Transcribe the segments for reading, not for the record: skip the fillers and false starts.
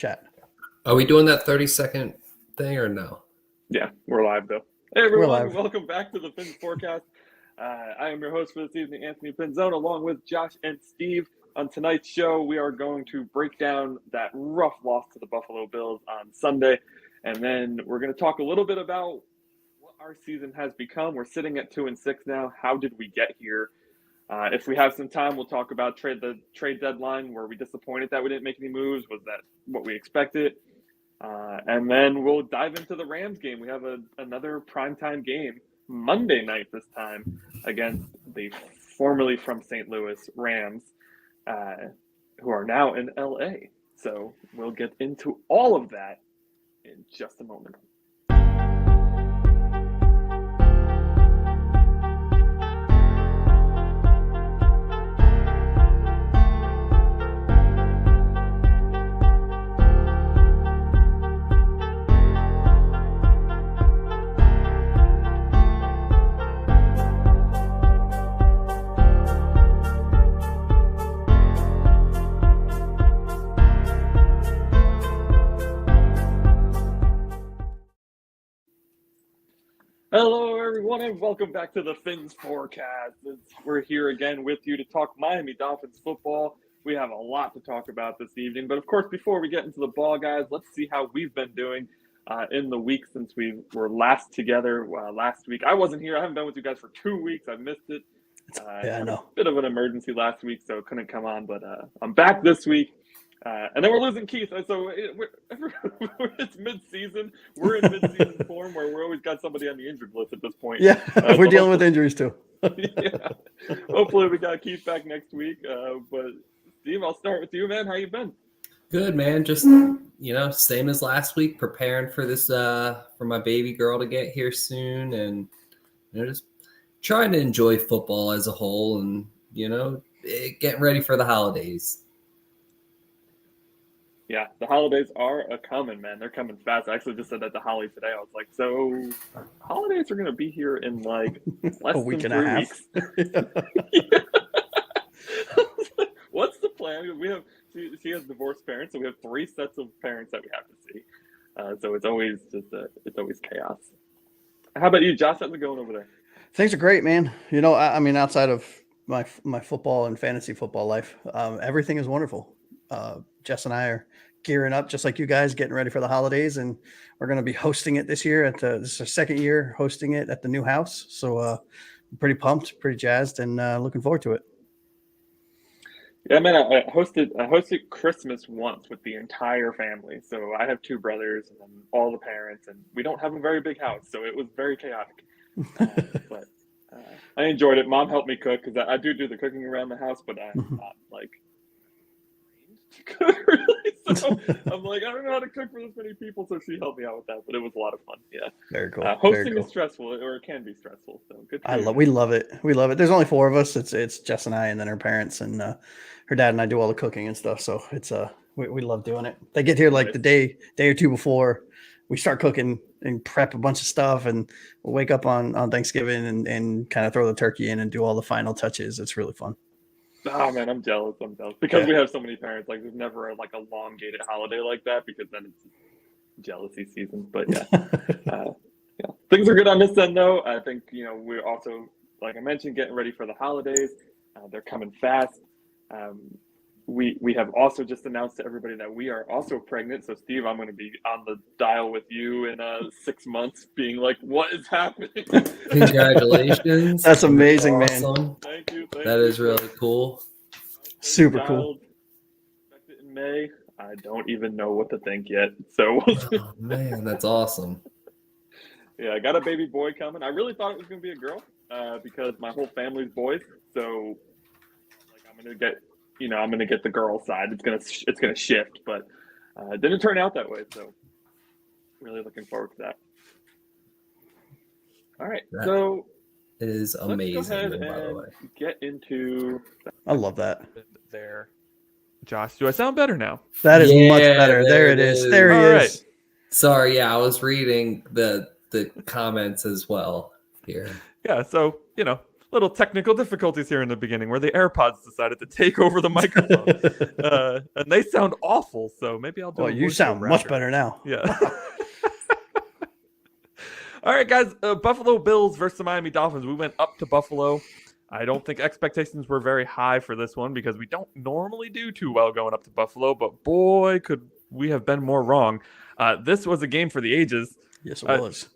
chat. Are we doing that 30-second thing or no? Yeah, we're live though. Hey everyone, welcome back to the Phins Forecast. I am your host for this evening, Anthony Pinzone, along with Josh and Steve. On tonight's show, we are going to break down that rough loss to the Buffalo Bills on Sunday, and then we're going to talk a little bit about what our season has become. We're sitting at 2-6 now. How did we get here? If we have some time, we'll talk about the trade deadline. Were we disappointed that we didn't make any moves? Was that what we expected? And then we'll dive into the Rams game. We have another primetime game Monday night this time against the formerly from St. Louis Rams, who are now in LA. So we'll get into all of that in just a moment. Hello, everyone, and welcome back to the Phins Forecast. We're here again with you to talk Miami Dolphins football. We have a lot to talk about this evening, but of course, before we get into the ball, guys, let's see how we've been doing in the week since we were last together last week. I wasn't here. I haven't been with you guys for 2 weeks. I missed it. I know. A bit of an emergency last week, so couldn't come on, but I'm back this week. And then we're losing Keith, so it's mid-season. We're in mid-season form where we're always got somebody on the injured list at this point. Yeah, we're dealing with injuries too. Yeah. Hopefully we got Keith back next week. But Steve, I'll start with you, man. How you been? Good, man. Just, same as last week, preparing for this, for my baby girl to get here soon, and, just trying to enjoy football as a whole and, getting ready for the holidays. Yeah, the holidays are a-coming, man. They're coming fast. I actually just said that to Holly today. I was like, so holidays are going to be here in like less a week than and 3 a weeks. What's the plan? She has divorced parents, so we have 3 sets of parents that we have to see. So it's always chaos. How about you, Josh? How's it going over there? Things are great, man. I mean, outside of my football and fantasy football life, everything is wonderful. Jess and I are gearing up just like you guys, getting ready for the holidays, and we're going to be hosting it this year this is our second year hosting it at the new house. So I'm pretty pumped, pretty jazzed, and looking forward to it. Yeah, man, I hosted Christmas once with the entire family. So I have 2 brothers and then all the parents, and we don't have a very big house, so it was very chaotic. But I enjoyed it. Mom helped me cook because I do the cooking around the house, but I'm not like really. So I'm like, I don't know how to cook for this many people, so she helped me out with that. But it was a lot of fun. Yeah, very cool. Hosting is stressful, or it can be stressful. So good. We love it. We love it. There's only 4 of us. It's Jess and I, and then her parents, and her dad and I do all the cooking and stuff. So it's we love doing it. They get here like the day or 2 before we start cooking and prep a bunch of stuff, and we'll wake up on Thanksgiving and kind of throw the turkey in and do all the final touches. It's really fun. Oh man, I'm jealous because we have so many parents. Like, there's never like a elongated holiday like that, because then it's jealousy season. But yeah, things are good on this end though. I think we're also, like I mentioned, getting ready for the holidays. They're coming fast. We have also just announced to everybody that we are also pregnant. So Steve, I'm going to be on the dial with you in 6 months, being like, "What is happening?" Congratulations! That's amazing, awesome. Man. Thank you. That is really cool. Super cool. Expected in May. I don't even know what to think yet. So, oh, man, that's awesome. Yeah, I got a baby boy coming. I really thought it was going to be a girl because my whole family's boys. So, like, I'm going to get the girl side. It's gonna shift, but it didn't turn out that way. So, really looking forward to that. All right, so is amazing. Let's go ahead by the and way. get into. I love that. There, Josh. Do I sound better now? That is much better. There it is. There he is. Right. Sorry, yeah, I was reading the comments as well here. Yeah, so little technical difficulties here in the beginning where the AirPods decided to take over the microphone. And they sound awful, so maybe I'll do Well, a you sound voiceover much after. better now. Yeah. All right, guys. Buffalo Bills versus the Miami Dolphins. We went up to Buffalo. I don't think expectations were very high for this one because we don't normally do too well going up to Buffalo, but boy, could we have been more wrong. This was a game for the ages. Yes, it was.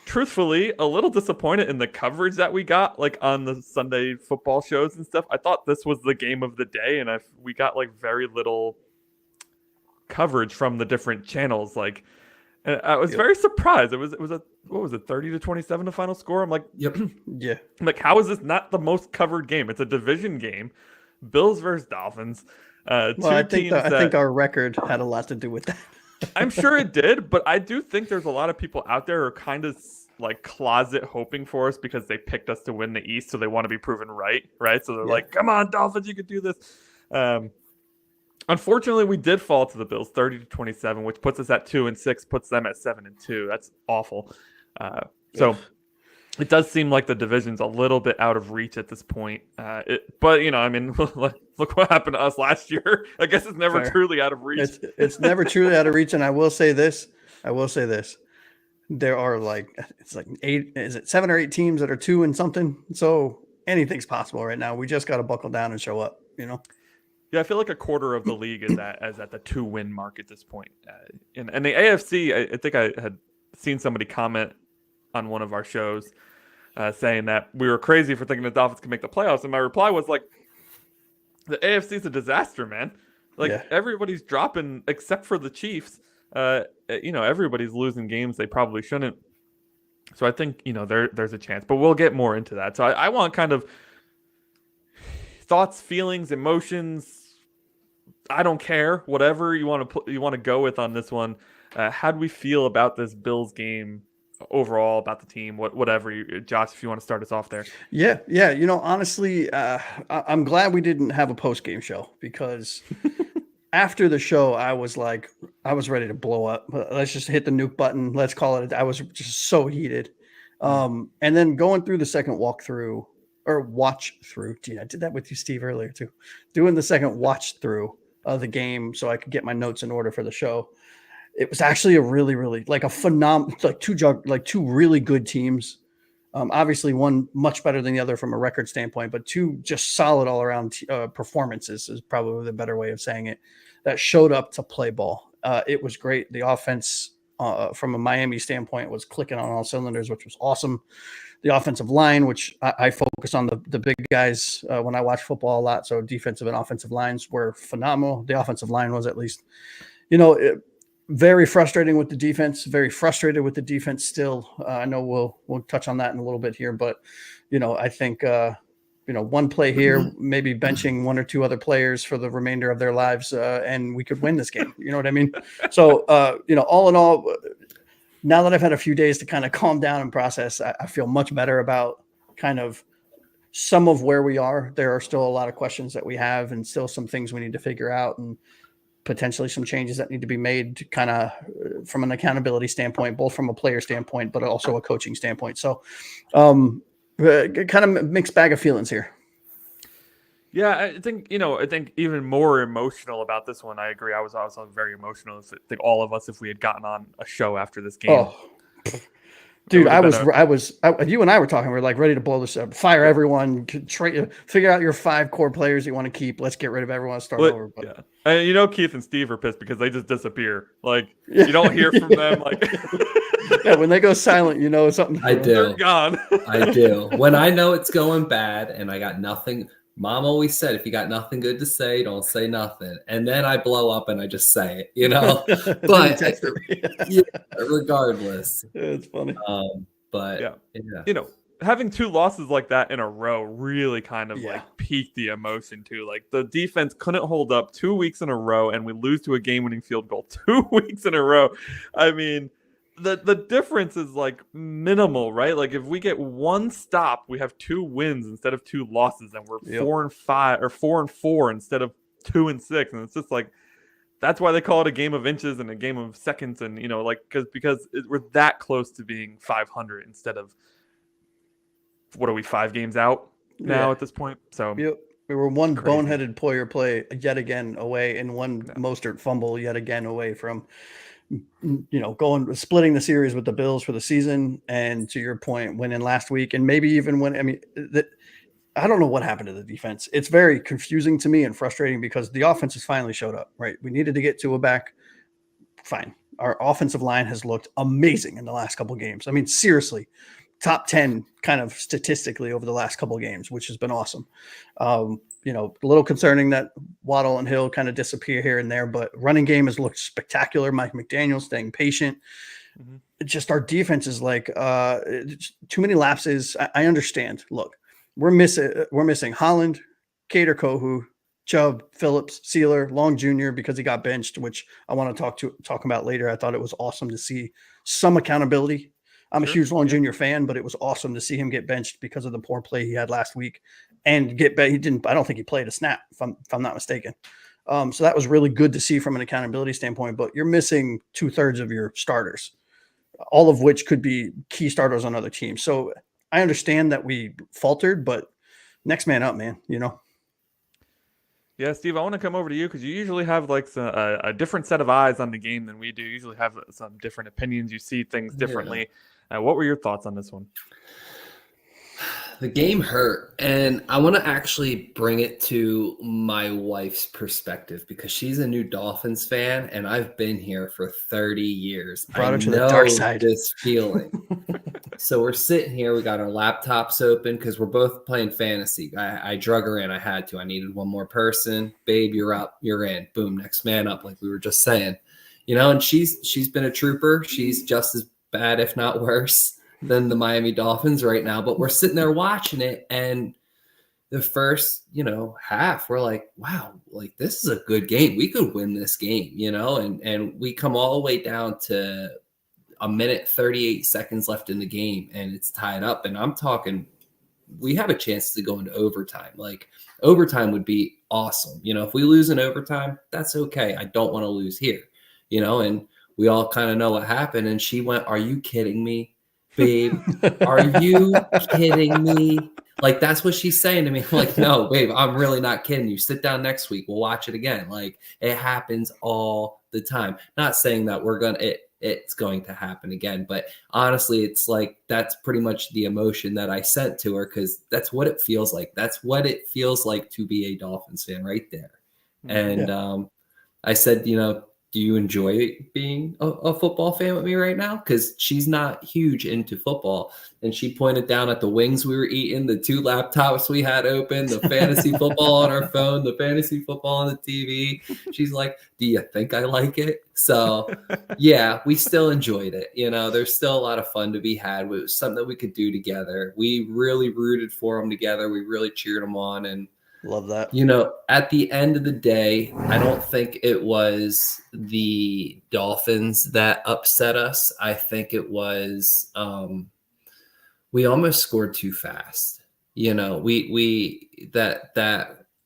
Truthfully, a little disappointed in the coverage that we got, like on the Sunday football shows and stuff. I thought this was the game of the day, and we got like very little coverage from the different channels. Like, and I was very surprised. It was a what was it, 30-27 the final score? I'm like, Yep. Yeah. I'm like, how is this not the most covered game? It's a division game, Bills versus Dolphins. I think our record had a lot to do with that. I'm sure it did, but I do think there's a lot of people out there who are kind of like closet hoping for us because they picked us to win the East, so they want to be proven right? So they're like, come on, Dolphins, you can do this. Unfortunately, we did fall to the Bills 30-27, which puts us at 2-6, puts them at 7-2. That's awful. So it does seem like the division's a little bit out of reach at this point. But, you know, I mean, look what happened to us last year. I guess it's never truly out of reach. It's never truly out of reach. And I will say this. There are it's like 7 or 8 teams that are 2 and something. So anything's possible right now. We just got to buckle down and show up, you know? Yeah, I feel like a quarter of the league is at the 2-win mark at this point. And the AFC, I think I had seen somebody comment on one of our shows saying that we were crazy for thinking the Dolphins could make the playoffs. And my reply was like, the AFC is a disaster, man. Everybody's dropping except for the Chiefs. You know, everybody's losing games they probably shouldn't. So I think, you know, there's a chance. But we'll get more into that. So I want kind of thoughts, feelings, emotions. I don't care. Whatever you want to go with on this one. How do we feel about this Bills game overall, about the team? Whatever, Josh, if you want to start us off there. Yeah. You know, honestly, I'm glad we didn't have a post-game show because after the show, I was ready to blow up. Let's just hit the nuke button. Let's call it. I was just so heated. And then going through the second watch through. Gee, I did that with you, Steve, earlier too. Doing the second watch through of the game so I could get my notes in order for the show. It was actually a really, really two really good teams. Obviously, one much better than the other from a record standpoint, but two just solid all around performances is probably the better way of saying it. That showed up to play ball. It was great. The offense from a Miami standpoint was clicking on all cylinders, which was awesome. The offensive line, which I focus on the big guys when I watch football a lot. So defensive and offensive lines were phenomenal. The offensive line was, at least, you know, very frustrating with the defense, very frustrated with the defense still. I know we'll touch on that in a little bit here, but, you know, I think, you know, one play here, maybe benching 1 or 2 other players for the remainder of their lives, and we could win this game. You know what I mean? So, you know, all in all, now that I've had a few days to kind of calm down and process, I feel much better about kind of some of where we are. There are still a lot of questions that we have and still some things we need to figure out and potentially some changes that need to be made kind of from an accountability standpoint, both from a player standpoint, but also a coaching standpoint. So kind of mixed bag of feelings here. Yeah, I think even more emotional about this one. I agree. I was also very emotional. I think all of us, if we had gotten on a show after this game. Oh, dude, you and I were talking. We were like ready to blow this up, fire everyone, figure out your 5 core players you want to keep. Let's get rid of everyone, start over. But. Yeah, and you know, Keith and Steve are pissed because they just disappear. Like you don't hear from them. Like yeah, when they go silent, you know something. I do. They're gone. I do. When I know it's going bad and I got nothing. Mom always said, if you got nothing good to say, don't say nothing. And then I blow up and I just say it, you know. But yeah, regardless, it's funny. But yeah, you know, having 2 losses like that in a row really kind of like peaked the emotion too. Like the defense couldn't hold up 2 weeks in a row, and we lose to a game-winning field goal 2 weeks in a row. I mean, the difference is like minimal, right? Like if we get 1 stop, we have 2 wins instead of 2 losses, and we're 4-5 or 4-4 instead of 2-6, and it's just like that's why they call it a game of inches and a game of seconds, and you know, like because we're that close to being 500 instead of what are we, 5 games out now at this point? So yep. We were one Crazy. boneheaded Poyer play yet again away, and one Mostert fumble yet again away from, splitting the series with the Bills for the season. And to your point, winning last week, and maybe even I don't know what happened to the defense. It's very confusing to me and frustrating because the offense has finally showed up, right? We needed to get Tua back. Fine. Our offensive line has looked amazing in the last couple of games. I mean, seriously, top 10 kind of statistically over the last couple of games, which has been awesome. A little concerning that Waddle and Hill kind of disappear here and there, but running game has looked spectacular. Mike McDaniel staying patient. Mm-hmm. Just our defense is like too many lapses. I understand. Look, we're missing Holland, Cater Kohu, Chubb, Phillips, Sealer, Long Jr. because he got benched, which I want to talk about later. I thought it was awesome to see some accountability. I'm a huge Long Jr. fan, but it was awesome to see him get benched because of the poor play he had last week and he didn't. I don't think he played a snap, if I'm not mistaken. So that was really good to see from an accountability standpoint. But you're missing 2/3 of your starters, all of which could be key starters on other teams. So I understand that we faltered, but next man up, man. Yeah, Steve, I want to come over to you because you usually have like a different set of eyes on the game than we do. You usually have some different opinions. You see things differently. What were your thoughts on this one? The game hurt, and I want to actually bring it to my wife's perspective because she's a new Dolphins fan, and I've been here for 30 years. Brought her to the dark side. This feeling. So we're sitting here. We got our laptops open because we're both playing fantasy. I drug her in. I had to. I needed one more person. Babe, you're up. You're in. Boom. Next man up, like we were just saying. And she's been a trooper. She's just as bad, if not worse, than the Miami Dolphins right now. But we're sitting there watching it, and the first, half, we're like, wow, like this is a good game. We could win this game, and we come all the way down to a minute 38 seconds left in the game, and it's tied up. And I'm talking, we have a chance to go into overtime. Like overtime would be awesome. If we lose in overtime, that's okay. I don't want to lose here, and we all kind of know what happened. And she went, "Are you kidding me, babe? Are you kidding me?" Like, that's what she's saying to me. I'm like, "No, babe, I'm really not kidding you. Sit down next week. We'll watch it again." Like, it happens all the time. Not saying that it's going to happen again, but honestly, it's like, that's pretty much the emotion that I sent to her, because that's what it feels like. That's what it feels like to be a Dolphins fan right there. And I said, do you enjoy being a football fan with me right now? Because she's not huge into football. And she pointed down at the wings we were eating, the 2 laptops we had open, the fantasy football on our phone, the fantasy football on the TV. She's like, "Do you think I like it?" So yeah, we still enjoyed it. There's still a lot of fun to be had. It was something that we could do together. We really rooted for them together. We really cheered them on. And love that. At the end of the day, I don't think it was the Dolphins that upset us. I think it was we almost scored too fast. We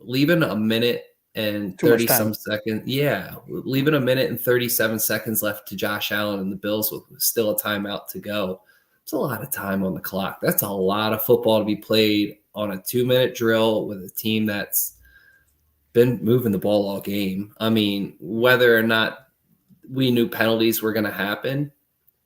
leaving a minute and 30 some seconds. Yeah, leaving a minute and 37 seconds left to Josh Allen and the Bills with still a timeout to go. It's a lot of time on the clock. That's a lot of football to be played on a 2-minute drill with a team that's been moving the ball all game. I mean, whether or not we knew penalties were going to happen,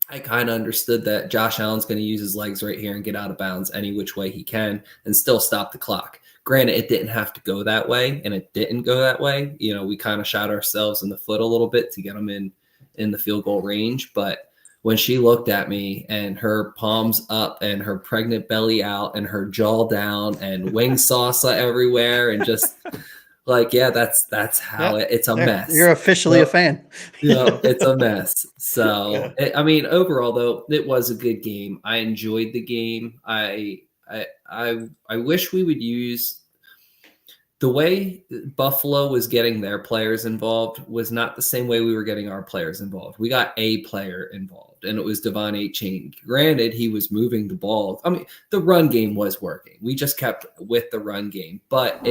I kind of understood that Josh Allen's going to use his legs right here and get out of bounds any which way he can and still stop the clock. Granted, it didn't have to go that way, and it didn't go that way. We kind of shot ourselves in the foot a little bit to get them in the field goal range. But when she looked at me and her palms up and her pregnant belly out and her jaw down and wing salsa everywhere and just like, yeah, that's how it's a mess. You're officially a fan. It's a mess. So, overall, though, it was a good game. I enjoyed the game. I wish we would use the way Buffalo was getting their players involved was not the same way we were getting our players involved. We got a player involved, and it was Devon Achane. Granted, he was moving the ball. I mean, the run game was working. We just kept with the run game, but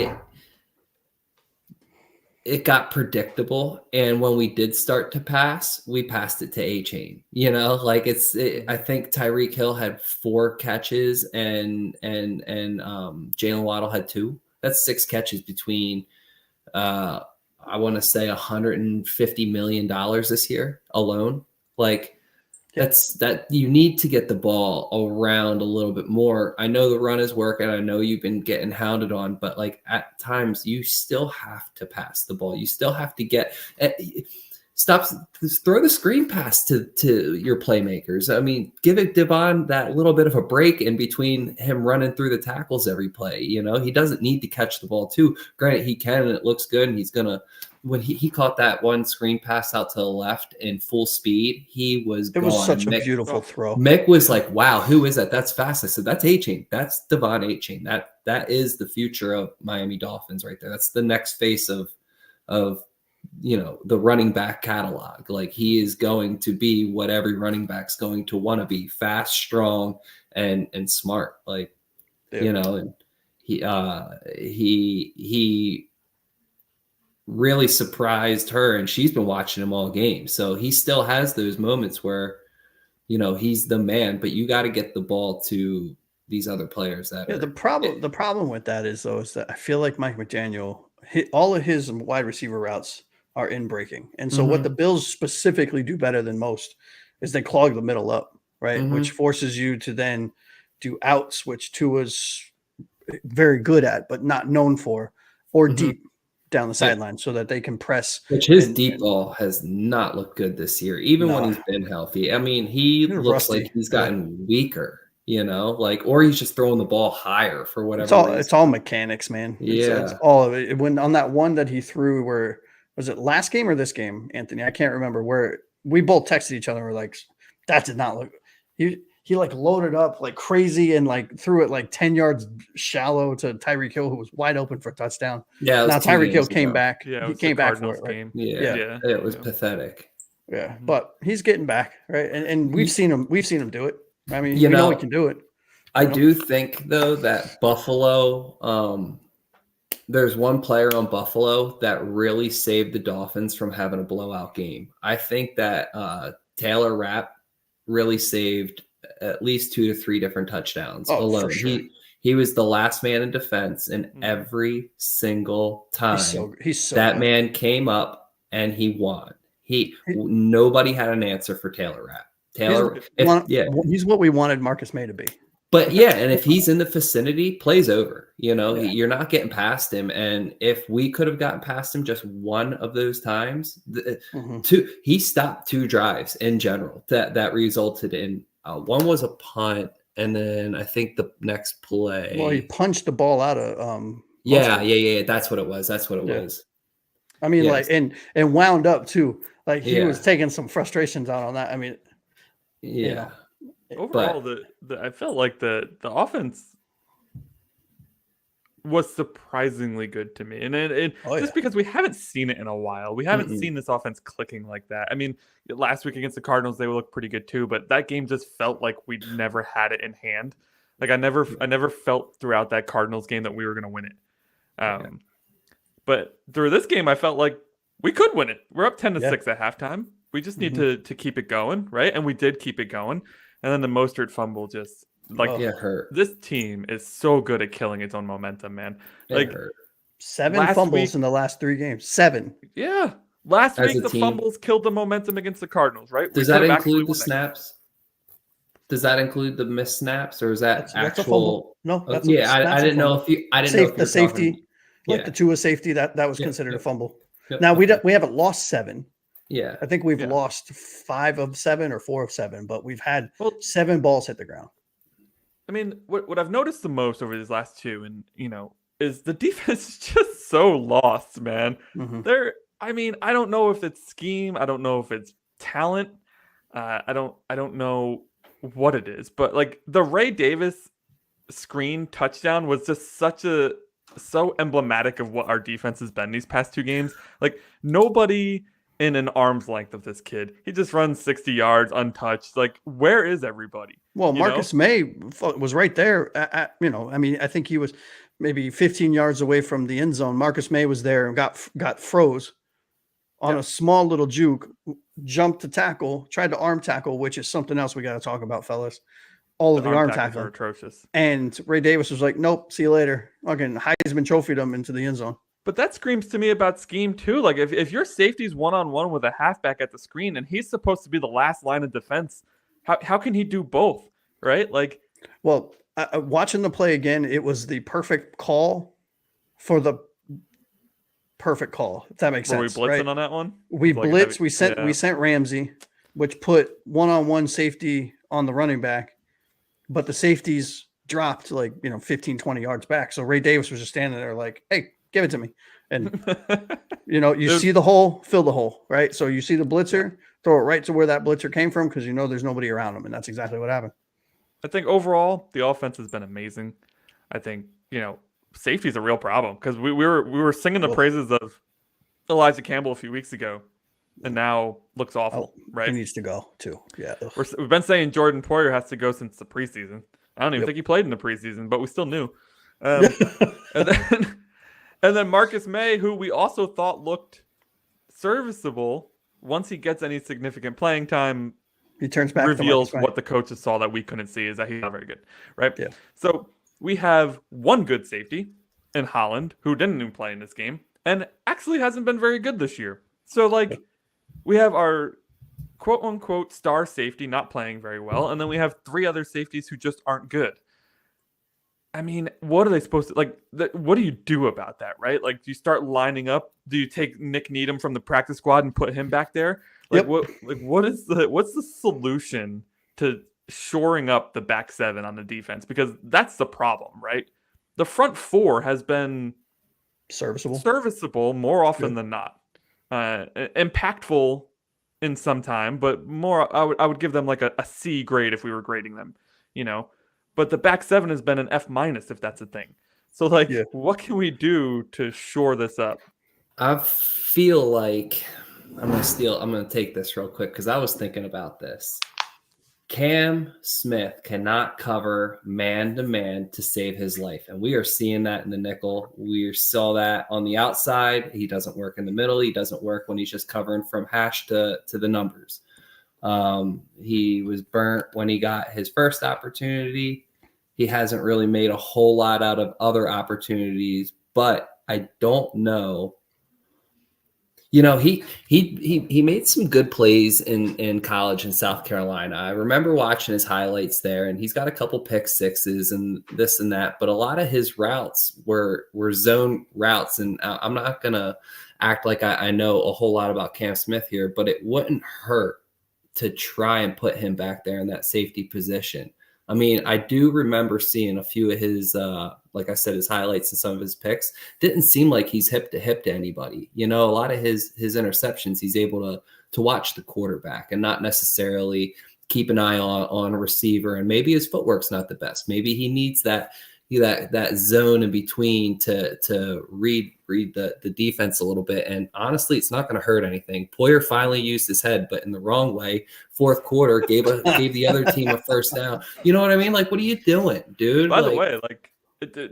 it got predictable. And when we did start to pass, we passed it to A-Chain. Like I think Tyreek Hill had 4 catches and Jalen Waddle had 2. That's 6 catches between I want to say $150 million this year alone. Like that you need to get the ball around a little bit more. I know the run is working. I know you've been getting hounded on, but like at times you still have to pass the ball. You still have to throw the screen pass to your playmakers. I mean, give it Devon that little bit of a break in between him running through the tackles every play. He doesn't need to catch the ball too. Granted, he can, and it looks good, and he's gonna. When he caught that one screen pass out to the left in full speed, it was such a beautiful throw. Mick was like, "Wow, who is that? That's fast." I said, "That's A-Chain. That's Devon A-Chain. That is the future of Miami Dolphins right there. That's the next face of the running back catalog. Like, he is going to be what every running back's going to want to be: fast, strong, and smart. Like, and he really surprised her, and she's been watching him all game. So he still has those moments where, he's the man, but you got to get the ball to these other players the problem with that is that I feel like Mike McDaniel all of his wide receiver routes are in breaking. And so what the Bills specifically do better than most is they clog the middle up, right? Which forces you to then do outs, which Tua's very good at, but not known for, or deep down the sideline so that they can press. Which his deep ball has not looked good this year, even when he's been healthy. I mean, he looks like he's gotten weaker. Or he's just throwing the ball higher for whatever reason. It's all mechanics, man. It's all of it. When on that one that he threw, where was it, last game or this game, Anthony? I can't remember, where we both texted each other. We're like, that did not look. He like loaded up like crazy and like threw it like 10 yards shallow to Tyreek Hill, who was wide open for a touchdown. Yeah. Now Tyreek Hill came back. Yeah, he came back for it. Right? Yeah. It was pathetic. Yeah, but he's getting back, right? And we've seen him do it. I mean, we know he can do it. I do think, though, that Buffalo, there's one player on Buffalo that really saved the Dolphins from having a blowout game. I think that Taylor Rapp really saved at least 2 to 3 different touchdowns alone. For sure. He was the last man in defense, and every single time he's so that good. Man came up and he won. Nobody had an answer for Taylor Rapp. He's what we wanted Marcus May to be. But and if he's in the vicinity, play's over. You're not getting past him. And if we could have gotten past him just one of those times, he stopped 2 drives in general that resulted in one was a punt, and then I think the next play. Well, he punched the ball out of. Yeah. That's what it was. Was. I mean, like, and wound up too. Like, he was taking some frustrations out on that. I mean, overall, I felt like the offense was surprisingly good to me, and just because we haven't seen it in a while, we haven't seen this offense clicking like that. I mean, last week against the Cardinals, they looked pretty good too, but that game just felt like we'd never had it in hand. Like, I never felt throughout that Cardinals game that we were going to win it. But through this game, I felt like we could win it. We're up 10-6 at halftime. We just need to keep it going, right? And we did keep it going. And then the Mostert fumble just hurt. This team is so good at killing its own momentum, man. Like, 7 fumbles in the last 3 games. 7. Yeah. Last week, the fumbles killed the momentum against the Cardinals, right? Does that include the snaps? Does that include the missed snaps, or is that that's actual? No, that's I didn't know if you. I didn't know if the safety, the Tua safety that was considered a fumble. Yep. Now we haven't lost 7. Yeah, I think we've lost 5 of 7 or 4 of 7, but we've had 7 balls hit the ground. I mean, what I've noticed the most over these last 2, and is the defense is just so lost, man. I mean, I don't know if it's scheme, I don't know if it's talent, I don't know what it is, but like the Ray Davis screen touchdown was just so emblematic of what our defense has been these past 2 games. Like, nobody in an arm's length of this kid. He just runs 60 yards untouched. Like, where is everybody? Well, Marcus May was right there. I mean, I think he was maybe 15 yards away from the end zone. Marcus May was there and got froze on a small little juke, jumped to tackle, tried to arm tackle, which is something else we got to talk about, fellas. All of the arm tackles are atrocious. And Ray Davis was like, nope, see you later. Fucking Heisman trophied him into the end zone. But that screams to me about scheme too. Like if your safety's one-on-one with a halfback at the screen and he's supposed to be the last line of defense, how can he do both? Right? Like, well, watching the play again, it was the perfect call for the perfect call. If that makes sense. Were we blitzing right? on that one? We blitzed. We sent Ramsey, which put one-on-one safety on the running back, but the safeties dropped 15, 20 yards back. So Ray Davis was just standing there like, hey, give it to me. And, you see the hole, fill the hole, right? So you see the blitzer, throw it right to where that blitzer came from because there's nobody around him. And that's exactly what happened. I think overall, the offense has been amazing. I think, safety is a real problem because we were singing the praises of Elijah Campbell a few weeks ago and now looks awful, right? He needs to go too. Yeah. We've been saying Jordan Poyer has to go since the preseason. I don't even think he played in the preseason, but we still knew. And then Marcus May, who we also thought looked serviceable, once he gets any significant playing time, he turns back. Reveals what the coaches saw that we couldn't see is that he's not very good, right? Yeah. So we have one good safety in Holland who didn't even play in this game and actually hasn't been very good this year. So we have our quote unquote star safety not playing very well, and then we have three other safeties who just aren't good. I mean, what are they supposed to what do you do about that, right? Do you start lining up? Do you take Nick Needham from the practice squad and put him back there? What's the solution to shoring up the back seven on the defense? Because that's the problem, right? The front four has been serviceable more often than not. Impactful in some time, but more I would give them a C grade if we were grading them, But the back seven has been an F- if that's a thing. So what can we do to shore this up? I feel like I'm going to take this real quick because I was thinking about this. Cam Smith cannot cover man-to-man to save his life. And we are seeing that in the nickel. We saw that on the outside. He doesn't work in the middle. He doesn't work when he's just covering from hash to the numbers. He was burnt when he got his first opportunity. He hasn't really made a whole lot out of other opportunities, but I don't know. He made some good plays in college in South Carolina. I remember watching his highlights there, and he's got a couple pick sixes and this and that, but a lot of his routes were zone routes. And I'm not going to act like I know a whole lot about Cam Smith here, but it wouldn't hurt to try and put him back there in that safety position. I mean, I do remember seeing a few of his, like I said, his highlights and some of his picks. Didn't seem like he's hip to anybody. A lot of his interceptions, he's able to watch the quarterback and not necessarily keep an eye on a receiver. And maybe his footwork's not the best. Maybe he needs that zone in between to read the defense a little bit. And honestly, it's not going to hurt anything. Poyer finally used his head, but in the wrong way. Fourth quarter gave the other team a first down. You know what I mean? What are you doing, dude? By the way,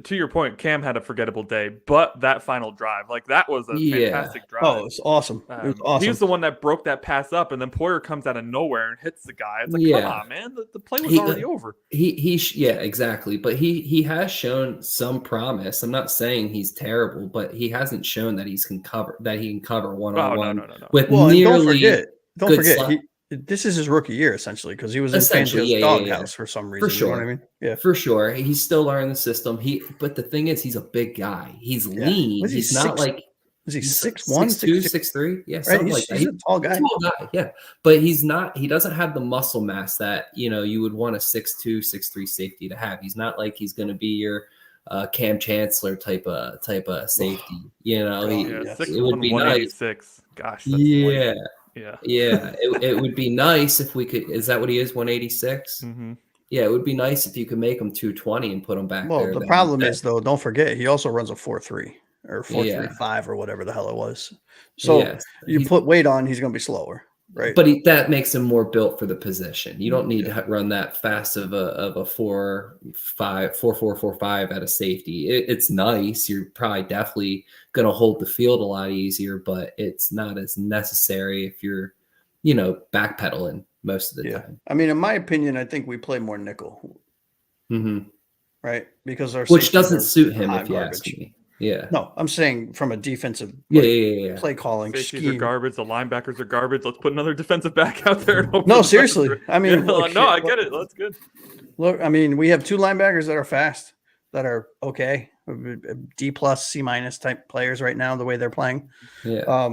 to your point, Cam had a forgettable day, but that final drive, that was a fantastic drive. Oh, it was awesome. It was awesome. He was the one that broke that pass up, and then Poyer comes out of nowhere and hits the guy. It's come on, man. The play was already over. Exactly. But he has shown some promise. I'm not saying he's terrible, but he hasn't shown that he can cover one-on-one. No. With nearly don't forget. This is his rookie year, essentially, because he was in Fangio's doghouse for some reason. For sure. You know what I mean? Yeah. For sure. He's still learning the system. But the thing is, he's a big guy. He's lean. He's not is he 6'1", 6'2", 6'3"? Yeah, something like that. He's a tall guy. Yeah. But he doesn't have the muscle mass that, you would want a 6'2", 6'3" safety to have. He's not like he's going to be your Cam Chancellor type of safety. It would be nice. Gosh. Yeah. Yeah. It would be nice if we could. Is that what he is? 186. Mm-hmm. Yeah, it would be nice if you could make him 220 and put him back there. Well, the problem is though, don't forget he also runs a 4.3 or 4.35 or whatever the hell it was. So you put weight on, he's going to be slower. right? But that makes him more built for the position. You don't need to run that fast of a 4-4-4-5 at a safety. It's nice. You're probably definitely going to hold the field a lot easier, but it's not as necessary if you're, backpedaling most of the time. I mean, in my opinion, I think we play more nickel, right? Because our which safeties doesn't are suit him hot if you ask me. Yeah. No, I'm saying from a defensive play calling Safeties scheme. are garbage. The linebackers are garbage. Let's put another defensive back out there. No, seriously. I mean, I get it. That's good. Look, I mean, we have 2 linebackers that are fast, that are okay, D+, C- type players right now, the way they're playing. Yeah.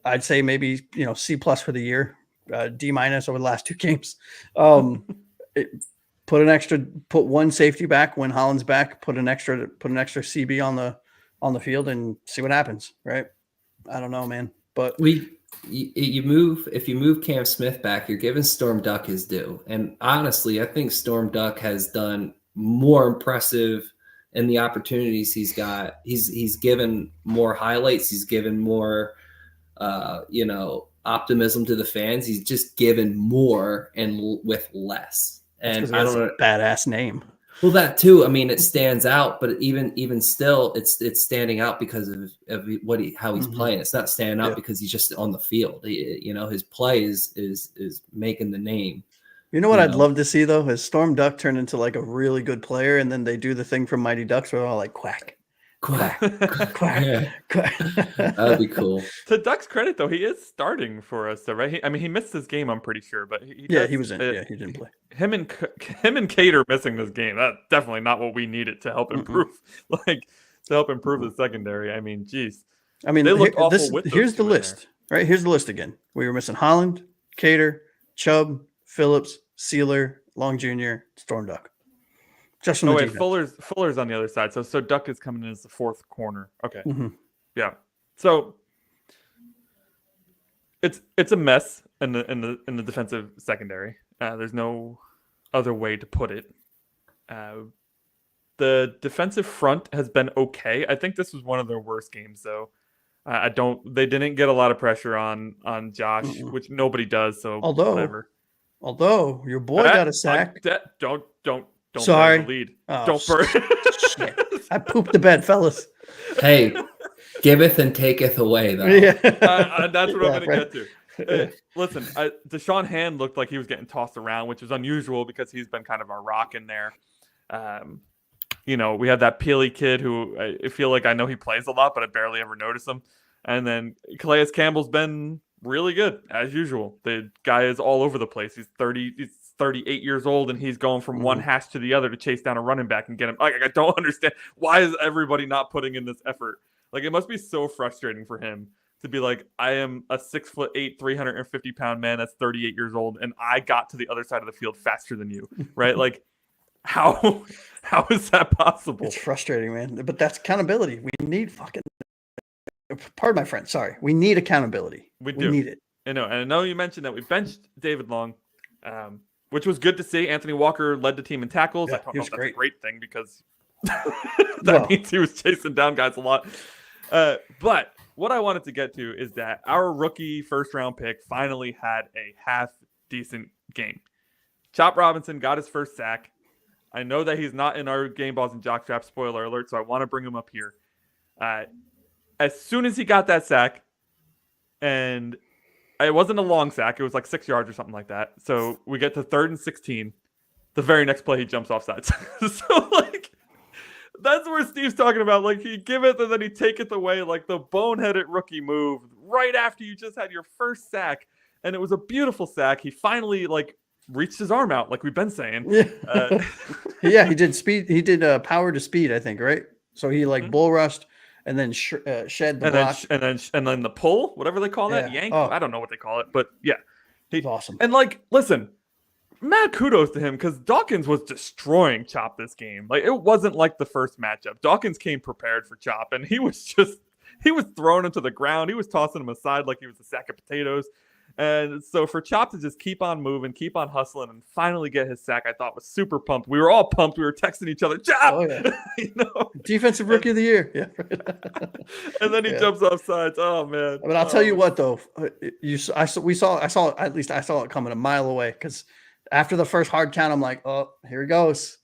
I'd say maybe C+ for the year, D- over the last 2 games. Put one safety back when Holland's back. Put an extra CB on the field and see what happens. Right? I don't know, man. But if you move Cam Smith back, you're giving Storm Duck his due. And honestly, I think Storm Duck has done more impressive in the opportunities he's got. He's given more highlights. He's given more, optimism to the fans. He's just given more and with less. And I don't know, badass name. Well, that too. I mean, it stands out, but even still, it's standing out because of how he's playing. It's not standing out because he's just on the field. His play is making the name. You know what I'd love to see though is Storm Duck turn into like a really good player, and then they do the thing from Mighty Ducks where they're all like quack. Quack, quack, quack. That'd be cool. To Duck's credit, though, he is starting for us, though, right? He missed this game, I'm pretty sure, but he was in. He didn't play. Him and Kate are missing this game. That's definitely not what we needed to help improve, to help improve the secondary. I mean, geez. I mean, they look awful with here's the list, right? Here's the list again. We were missing Holland, Cater, Chubb, Phillips, Sealer, Long Jr., Storm Duck. Just from the defense. Fuller's on the other side. So Duck is coming in as the 4th corner. Okay. Yeah. So it's a mess in the defensive secondary. There's no other way to put it. The defensive front has been okay. I think this was one of their worst games, though. They didn't get a lot of pressure on Josh, which nobody does. So whatever. Although your boy got a sack. Don't Sorry. burn the lead. Oh, don't burn. Shit. I pooped the bed, fellas. Hey, giveth and taketh away, though. Yeah. That's what I'm going to get to. Listen, Deshaun Hand looked like he was getting tossed around, which is unusual because he's been kind of our rock in there. We have that Peely kid who I feel like I know he plays a lot, but I barely ever notice him. And then Calais Campbell's been really good, as usual. The guy is all over the place. He's 38 years old, and he's going from one hash to the other to chase down a running back and get him. I don't understand. Why is everybody not putting in this effort? Like, it must be so frustrating for him to be like, I am a 6'8", 350-pound man that's 38 years old, and I got to the other side of the field faster than you, right? Like, how is that possible? It's frustrating, man. But that's accountability. We need pardon my friend. Sorry. We need accountability. We need it. And I know you mentioned that we benched David Long, which was good to see. Anthony Walker led the team in tackles. I don't know if that's a great thing because that means he was chasing down guys a lot. But what I wanted to get to is that our rookie first-round pick finally had a half-decent game. Chop Robinson got his first sack. I know that he's not in our game balls and jockstrap, spoiler alert, so I want to bring him up here. As soon as he got that sack, and it wasn't a long sack, it was like 6 yards or something like that. So we get to 3rd and 16. The very next play, he jumps off sides. So, like, that's where Steve's talking about. Like, he giveth and then he taketh away, like the boneheaded rookie move right after you just had your first sack. And it was a beautiful sack. He finally, like, reached his arm out, like we've been saying. Yeah, he did speed. He did power to speed, I think, right? So he bull rushed and then shed the block. And then the pull, whatever they call that, yank. I don't know what they call it, but yeah. He's awesome. And, like, listen, mad kudos to him because Dawkins was destroying Chop this game. Like, it wasn't like the first matchup. Dawkins came prepared for Chop, and he was throwing him to the ground. He was tossing him aside like he was a sack of potatoes. And so for Chop to just keep on moving, keep on hustling, and finally get his sack, I thought was super pumped. We were all pumped. We were texting each other, Chop! Oh, yeah. You know? Defensive Rookie of the Year. Yeah. And then he jumps off sides. Oh, man. I mean, I'll tell you what, though. I saw at least I saw it coming a mile away, because after the first hard count, I'm like, oh, here he goes.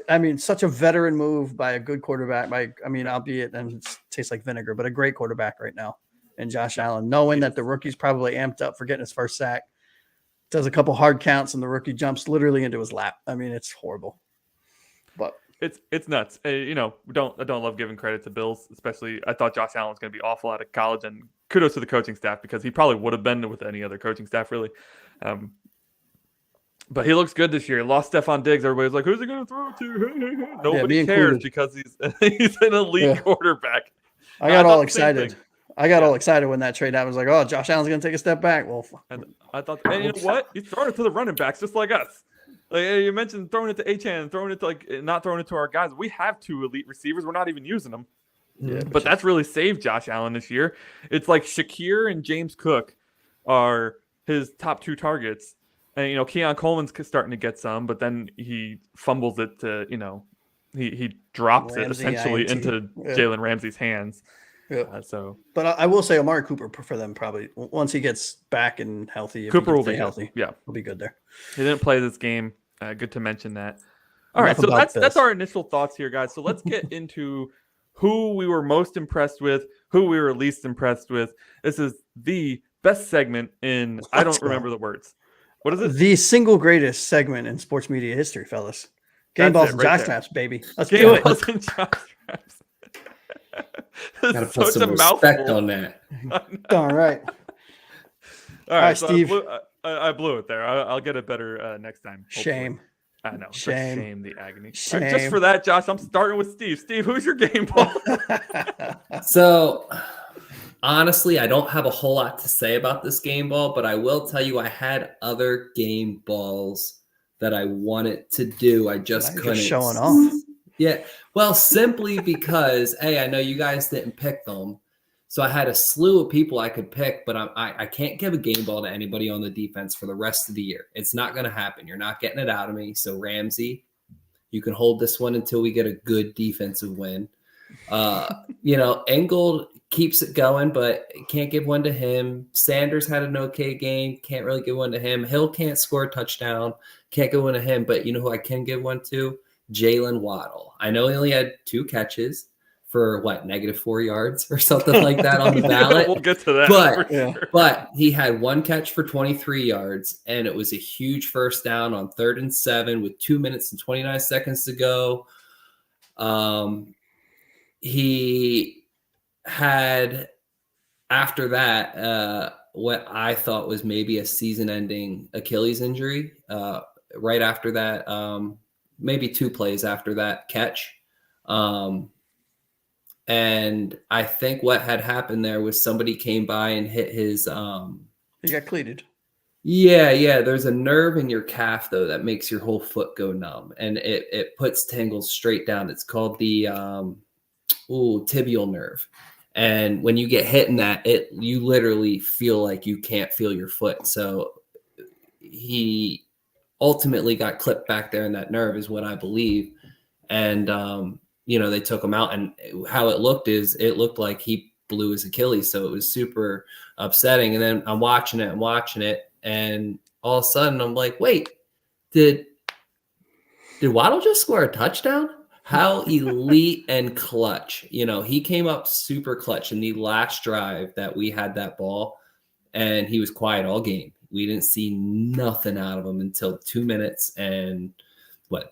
I mean, such a veteran move by a good quarterback. Albeit, and it tastes like vinegar, but a great quarterback right now. And Josh Allen, knowing that the rookie's probably amped up for getting his first sack, does a couple hard counts, and the rookie jumps literally into his lap. I mean, it's horrible. But it's nuts. I don't love giving credit to Bills, especially. I thought Josh Allen was going to be awful out of college, and kudos to the coaching staff, because he probably would have been with any other coaching staff, really. But he looks good this year. Lost Stephon Diggs. Everybody's like, who's he going to throw it to? Nobody cares, because he's an elite quarterback. I got all excited. All excited when that trade happened. I was like, oh, Josh Allen's going to take a step back. Well, and I thought, and you know what? He's throwing it to the running backs just like us. Like you mentioned, throwing it to Achane, throwing it to not throwing it to our guys. We have 2 elite receivers. We're not even using them. Yeah, but that's really saved Josh Allen this year. It's like Shakir and James Cook are his top 2 targets. And, Keon Coleman's starting to get some, but then he fumbles it to, he drops it essentially into Jalen Ramsey's hands. Yeah. But I will say Amari Cooper for them, probably once he gets back and healthy. Cooper will be healthy. Yeah, he'll be good there. He didn't play this game. Good to mention that. All right, so that's our initial thoughts here, guys. So let's get into who we were most impressed with, who we were least impressed with. This is the best segment in I don't remember the words. What is it? The single greatest segment in sports media history, fellas. Balls and Jockstraps, baby. Let's do it. Balls and Jockstraps. Gotta put some respect on that. All right. All right, so Steve. I blew it there. I'll get it better next time. Hopefully. Shame. I know. Shame, the agony. Right, just for that, Josh, I'm starting with Steve. Steve, who's your game ball? So, honestly, I don't have a whole lot to say about this game ball, but I will tell you I had other game balls that I wanted to do. I just couldn't. Just showing off. Yeah. Well, simply because, hey, I know you guys didn't pick them. So I had a slew of people I could pick, but I can't give a game ball to anybody on the defense for the rest of the year. It's not going to happen. You're not getting it out of me. So Ramsey, you can hold this one until we get a good defensive win. Engold keeps it going, but can't give one to him. Sanders had an okay game. Can't really give one to him. Hill can't score a touchdown. Can't give one to him. But you know who I can give one to? Jalen Waddle. I know he only had 2 catches for -4 yards or something like that on the ballot. We'll get to that. But he had 1 catch for 23 yards, and it was a huge first down on 3rd and 7 with 2 minutes and 29 seconds to go. He had, after that, what I thought was maybe a season-ending Achilles injury. Right after that, maybe 2 plays after that catch. And I think what had happened there was somebody came by and hit his he got cleated. Yeah. There's a nerve in your calf though that makes your whole foot go numb, and it puts tangles straight down. It's called the tibial nerve. And when you get hit in that, you literally feel like you can't feel your foot. So he ultimately got clipped back there in that nerve is what I believe. And they took him out, and how it looked like he blew his Achilles. So it was super upsetting. And then I'm watching it. And all of a sudden I'm like, wait, did Waddle just score a touchdown? How elite and clutch. He came up super clutch in the last drive that we had that ball, and he was quiet all game. We didn't see nothing out of him until 2 minutes and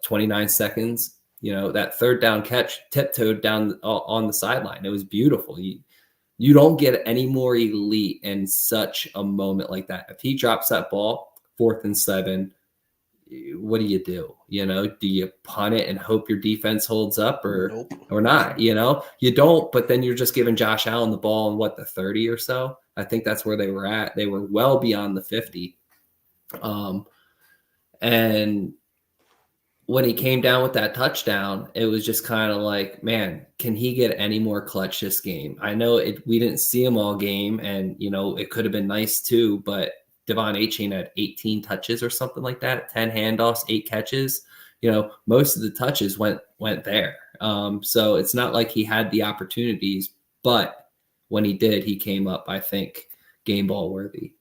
29 seconds. That 3rd down catch tiptoed down on the sideline. It was beautiful. You don't get any more elite in such a moment like that. If he drops that ball, 4th and 7, what do you do? Do you punt it and hope your defense holds up or not? You don't, but then you're just giving Josh Allen the ball in the 30 or so. I think that's where they were at. They were well beyond the 50. And when he came down with that touchdown, it was just kind of like, man, can he get any more clutch this game? I know we didn't see him all game, and it could have been nice too, but Devon Achane had 18 touches or something like that, 10 handoffs, 8 catches. Most of the touches went there. So it's not like he had the opportunities, but when he did, he came up, I think, game ball worthy.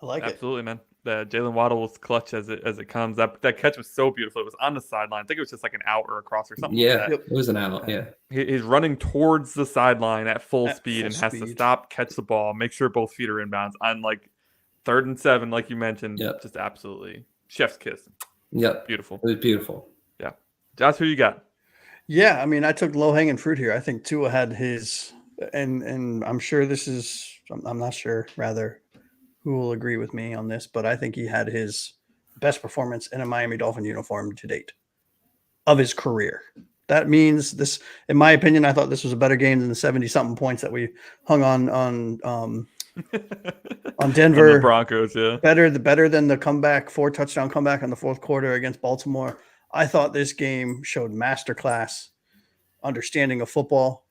I like it. Absolutely, man. The Jalen Waddle was clutch as it comes up. That catch was so beautiful. It was on the sideline. I think it was just like an out or a cross or something. Yeah, like that. It was an out. Yeah, he's running towards the sideline at full speed and has to stop, catch the ball, make sure both feet are inbounds on like 3rd and 7, like you mentioned. Yep. Just absolutely chef's kiss. Yep, beautiful. It was beautiful. Yeah, Josh, who you got? Yeah, I mean, I took low hanging fruit here. I think Tua had his, and I'm sure this is. I'm not sure. Rather, who will agree with me on this, but I think he had his best performance in a Miami Dolphin uniform to date of his career. That means this, in my opinion, I thought this was a better game than the 70-something points that we hung on Denver. And the Broncos, yeah. Better than the comeback, 4-touchdown comeback in the fourth quarter against Baltimore. I thought this game showed masterclass understanding of football,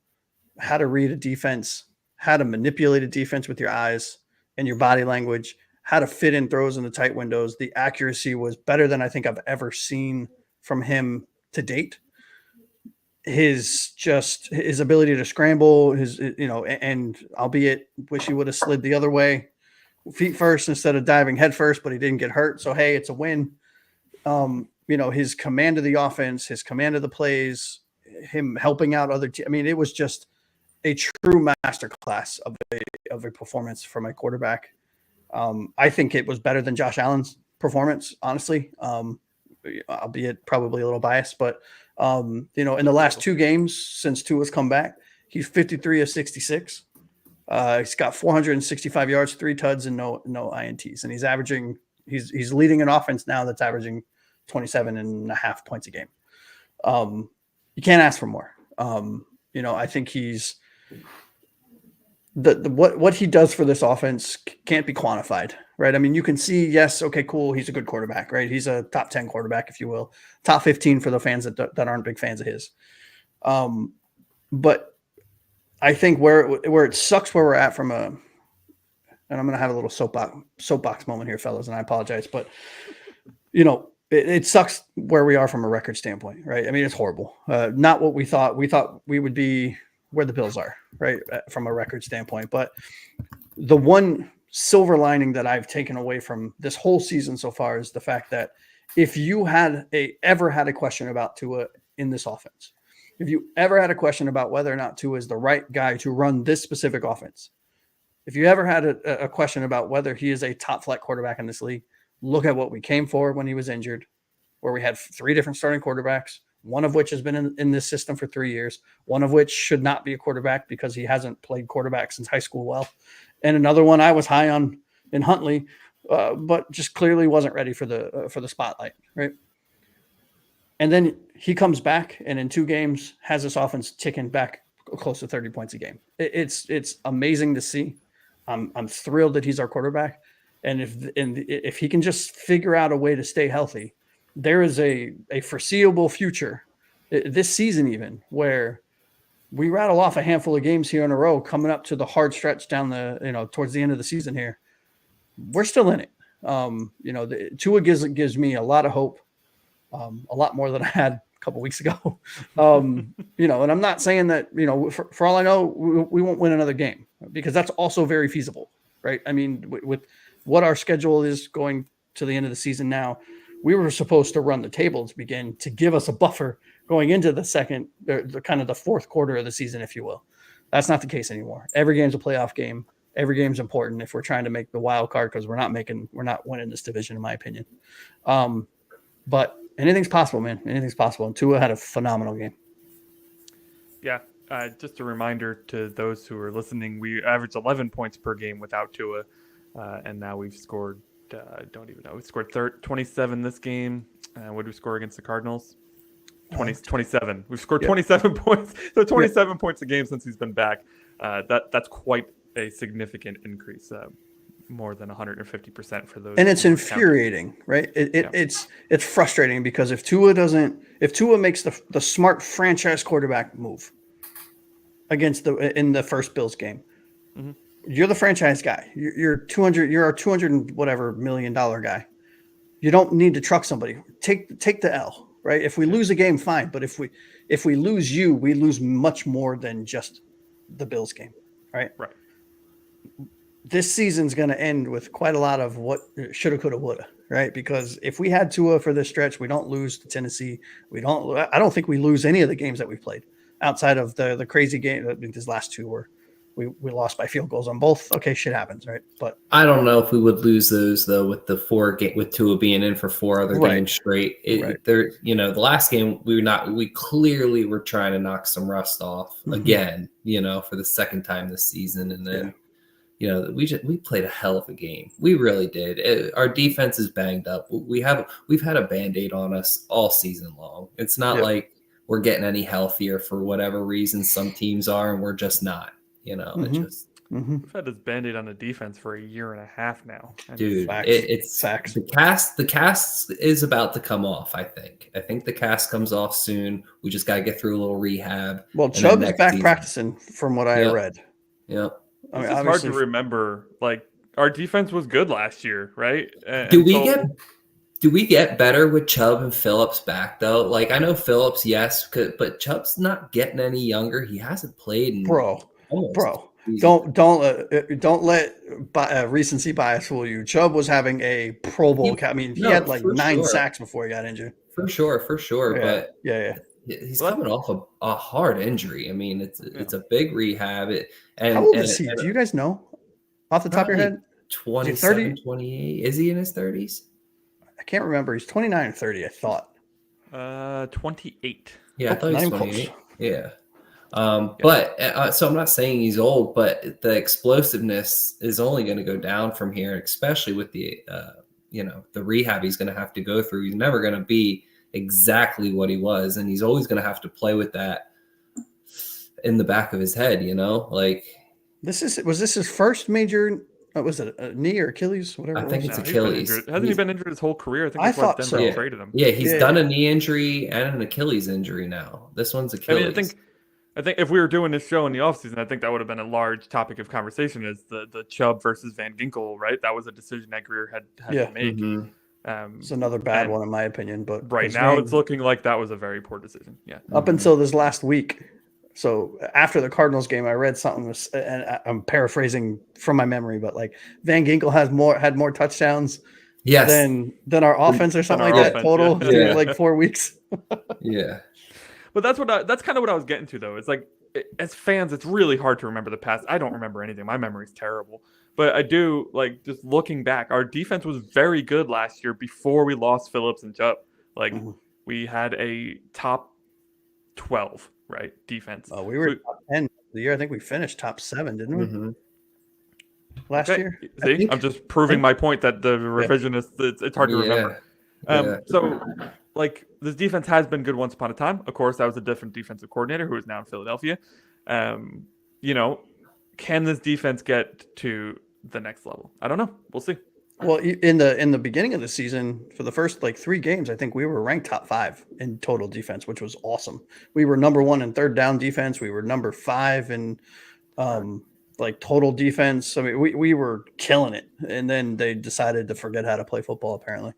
how to read a defense, how to manipulate a defense with your eyes and your body language, how to fit in throws in the tight windows. The accuracy was better than I think I've ever seen from him to date. His ability to scramble, and albeit wish he would have slid the other way, feet first instead of diving head first, but he didn't get hurt. So, hey, it's a win. His command of the offense, his command of the plays, him helping out other teams. I mean, it was just a true masterclass of a performance from a quarterback. I think it was better than Josh Allen's performance, honestly, albeit probably a little biased. But, in the last 2 games since Tua's come back, he's 53 of 66. He's got 465 yards, 3 tuds, and no INTs. And he's leading an offense now that's averaging 27.5 points a game. You can't ask for more. I think he's what he does for this offense can't be quantified, right? I mean, you can see, yes, okay, cool. He's a good quarterback, right? He's a top 10 quarterback, if you will, top 15 for the fans that aren't big fans of his. But I think where it sucks where we're at and I'm going to have a little soapbox moment here, fellas, and I apologize, but it sucks where we are from a record standpoint, right? I mean, it's horrible. Not what we thought. We thought we would be where the Bills are, right, from a record standpoint. But the one silver lining that I've taken away from this whole season so far is the fact that if you ever had a question about Tua in this offense, if you ever had a question about whether or not Tua is the right guy to run this specific offense, if you ever had a question about whether he is a top flight quarterback in this league, look at what we came for when he was injured, where we had 3 different starting quarterbacks, one of which has been in this system for 3 years, one of which should not be a quarterback because he hasn't played quarterback since high school well, and another one I was high on in Huntley, but just clearly wasn't ready for the spotlight, right? And then he comes back and in 2 games has this offense ticking back close to 30 points a game. It's amazing to see. I'm thrilled that he's our quarterback. And if he can just figure out a way to stay healthy, there is a foreseeable future this season, even where we rattle off a handful of games here in a row, coming up to the hard stretch down towards the end of the season here. We're still in it. Tua gives me a lot of hope, a lot more than I had a couple weeks ago. And I'm not saying that, for all I know, we won't win another game because that's also very feasible, right? I mean, with what our schedule is going to the end of the season now, we were supposed to run the table to begin to give us a buffer going into the the fourth quarter of the season, if you will. That's not the case anymore. Every game's a playoff game. Every game's important if we're trying to make the wild card because we're not winning this division, in my opinion. But anything's possible, man. Anything's possible. And Tua had a phenomenal game. Yeah. Just a reminder to those who are listening, we averaged 11 points per game without Tua. And now we've scored, I don't even know. We scored 27 this game. What did we score against the Cardinals? 27. We've scored 27 points. So 27 points a game since he's been back. That's quite a significant increase. more than 150% for those. And it's who are counting. infuriating, right? It's frustrating because if Tua makes the smart franchise quarterback move in the first Bills game, Mhm. you're the franchise guy. You're our 200 and whatever $1 million guy. You don't need to truck somebody. Take the L, right? If we lose a game, fine. But if we lose you, we lose much more than just the Bills game, right? Right. This season's going to end with quite a lot of what shoulda, coulda, woulda, right? Because if we had Tua for this stretch, we don't lose to Tennessee. I don't think we lose any of the games that we've played outside of the crazy game. I mean, these last two were we lost by field goals on both. Okay, shit happens, right? But I don't know if we would lose those though with with Tua being in for 4 other games straight. The last game we clearly were trying to knock some rust off again, for the second time this season, and then we played a hell of a game. We really did. Our defense is banged up. We've had a Band-Aid on us all season long. It's not like we're getting any healthier for whatever reason some teams are, and we're just not. It just we've had this Band-Aid on the defense for a year and a half now. Dude, facts. it's facts. The cast is about to come off. I think the cast comes off soon. We just got to get through a little rehab. Well, Chubb is back practicing, from what I read. Yep. I mean, it's hard to remember. Like, our defense was good last year, right? Do we get better with Chubb and Phillips back though? Like, I know Phillips, yes, but Chubb's not getting any younger. He hasn't played in Bro, don't let recency bias fool you. Chubb was having a Pro Bowl. He had like 9 sacks before he got injured. For sure. Yeah, but yeah. He's coming off a hard injury. I mean, it's a big rehab. How old is he? Do you guys know off the top of your head? 27, 28. Is he in his 30s? I can't remember. He's 29 or 30, I thought. 28. Yeah, I thought he was 28. Yeah. But so I'm not saying he's old, but the explosiveness is only going to go down from here, especially with the the rehab he's going to have to go through. He's never going to be exactly what he was, and he's always going to have to play with that in the back of his head. Like, was this his first major? Was it a knee or Achilles? Whatever. I think it's Achilles. Hasn't he been injured his whole career? I think that's why Denver traded him. Yeah, he's done a knee injury and an Achilles injury now. This one's Achilles. I mean, I think if we were doing this show in the offseason, I think that would have been a large topic of conversation, is the Chubb versus Van Ginkel, right? That was a decision that Greer had to make. Mm-hmm. It's another bad one in my opinion, but right now it's looking like that was a very poor decision. Yeah. Up until this last week. So after the Cardinals game, I read something, and I'm paraphrasing from my memory, but like Van Ginkel had more touchdowns than our offense or something like that total through like 4 weeks. Yeah. But that's kind of what I was getting to, though. It's like, as fans, it's really hard to remember the past. I don't remember anything. My memory's terrible. But I do, like, just looking back, our defense was very good last year before we lost Phillips and Chubb. Like, we had a top 12, right, defense. Oh, we were top 10 the year. I think we finished top 7, didn't we? Last year? See, I'm just proving my point that the revisionist, it's hard to remember. So, like, this defense has been good once upon a time. Of course, that was a different defensive coordinator who is now in Philadelphia. Can this defense get to the next level? I don't know. We'll see. Well, in the beginning of the season, for the first 3 games, I think we were ranked top 5 in total defense, which was awesome. We were number 1 in third down defense. We were number 5 in total defense. I mean, we were killing it. And then they decided to forget how to play football, apparently.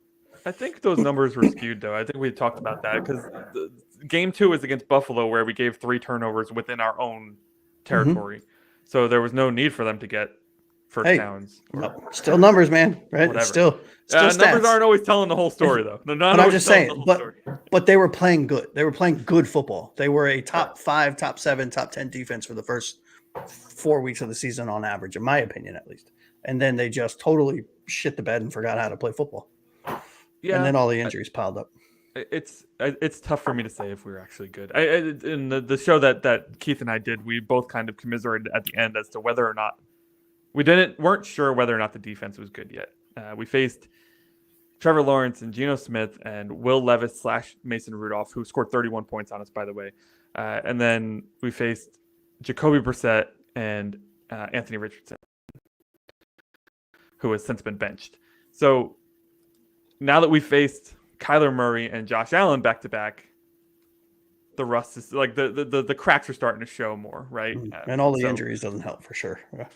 I think those numbers were skewed, though. I think we talked about that because game 2 is against Buffalo, where we gave 3 turnovers within our own territory. So there was no need for them to get first downs. Still numbers, man. Right? Whatever. Still numbers aren't always telling the whole story, though. They're not. But I'm just saying. But they were playing good. They were playing good football. They were a top 5, top 7, top 10 defense for the first 4 weeks of the season on average, in my opinion, at least. And then they just totally shit the bed and forgot how to play football. Yeah, and then all the injuries piled up. It's tough for me to say if we were actually good. In the show that Keith and I did, we both kind of commiserated at the end as to whether or not weren't sure whether or not the defense was good yet. We faced Trevor Lawrence and Geno Smith and Will Levis / Mason Rudolph, who scored 31 points on us, by the way. And then we faced Jacoby Brissett and Anthony Richardson, who has since been benched. So now that we faced Kyler Murray and Josh Allen back to back, the rust is like the cracks are starting to show more, right? And all the injuries doesn't help for sure. Yeah.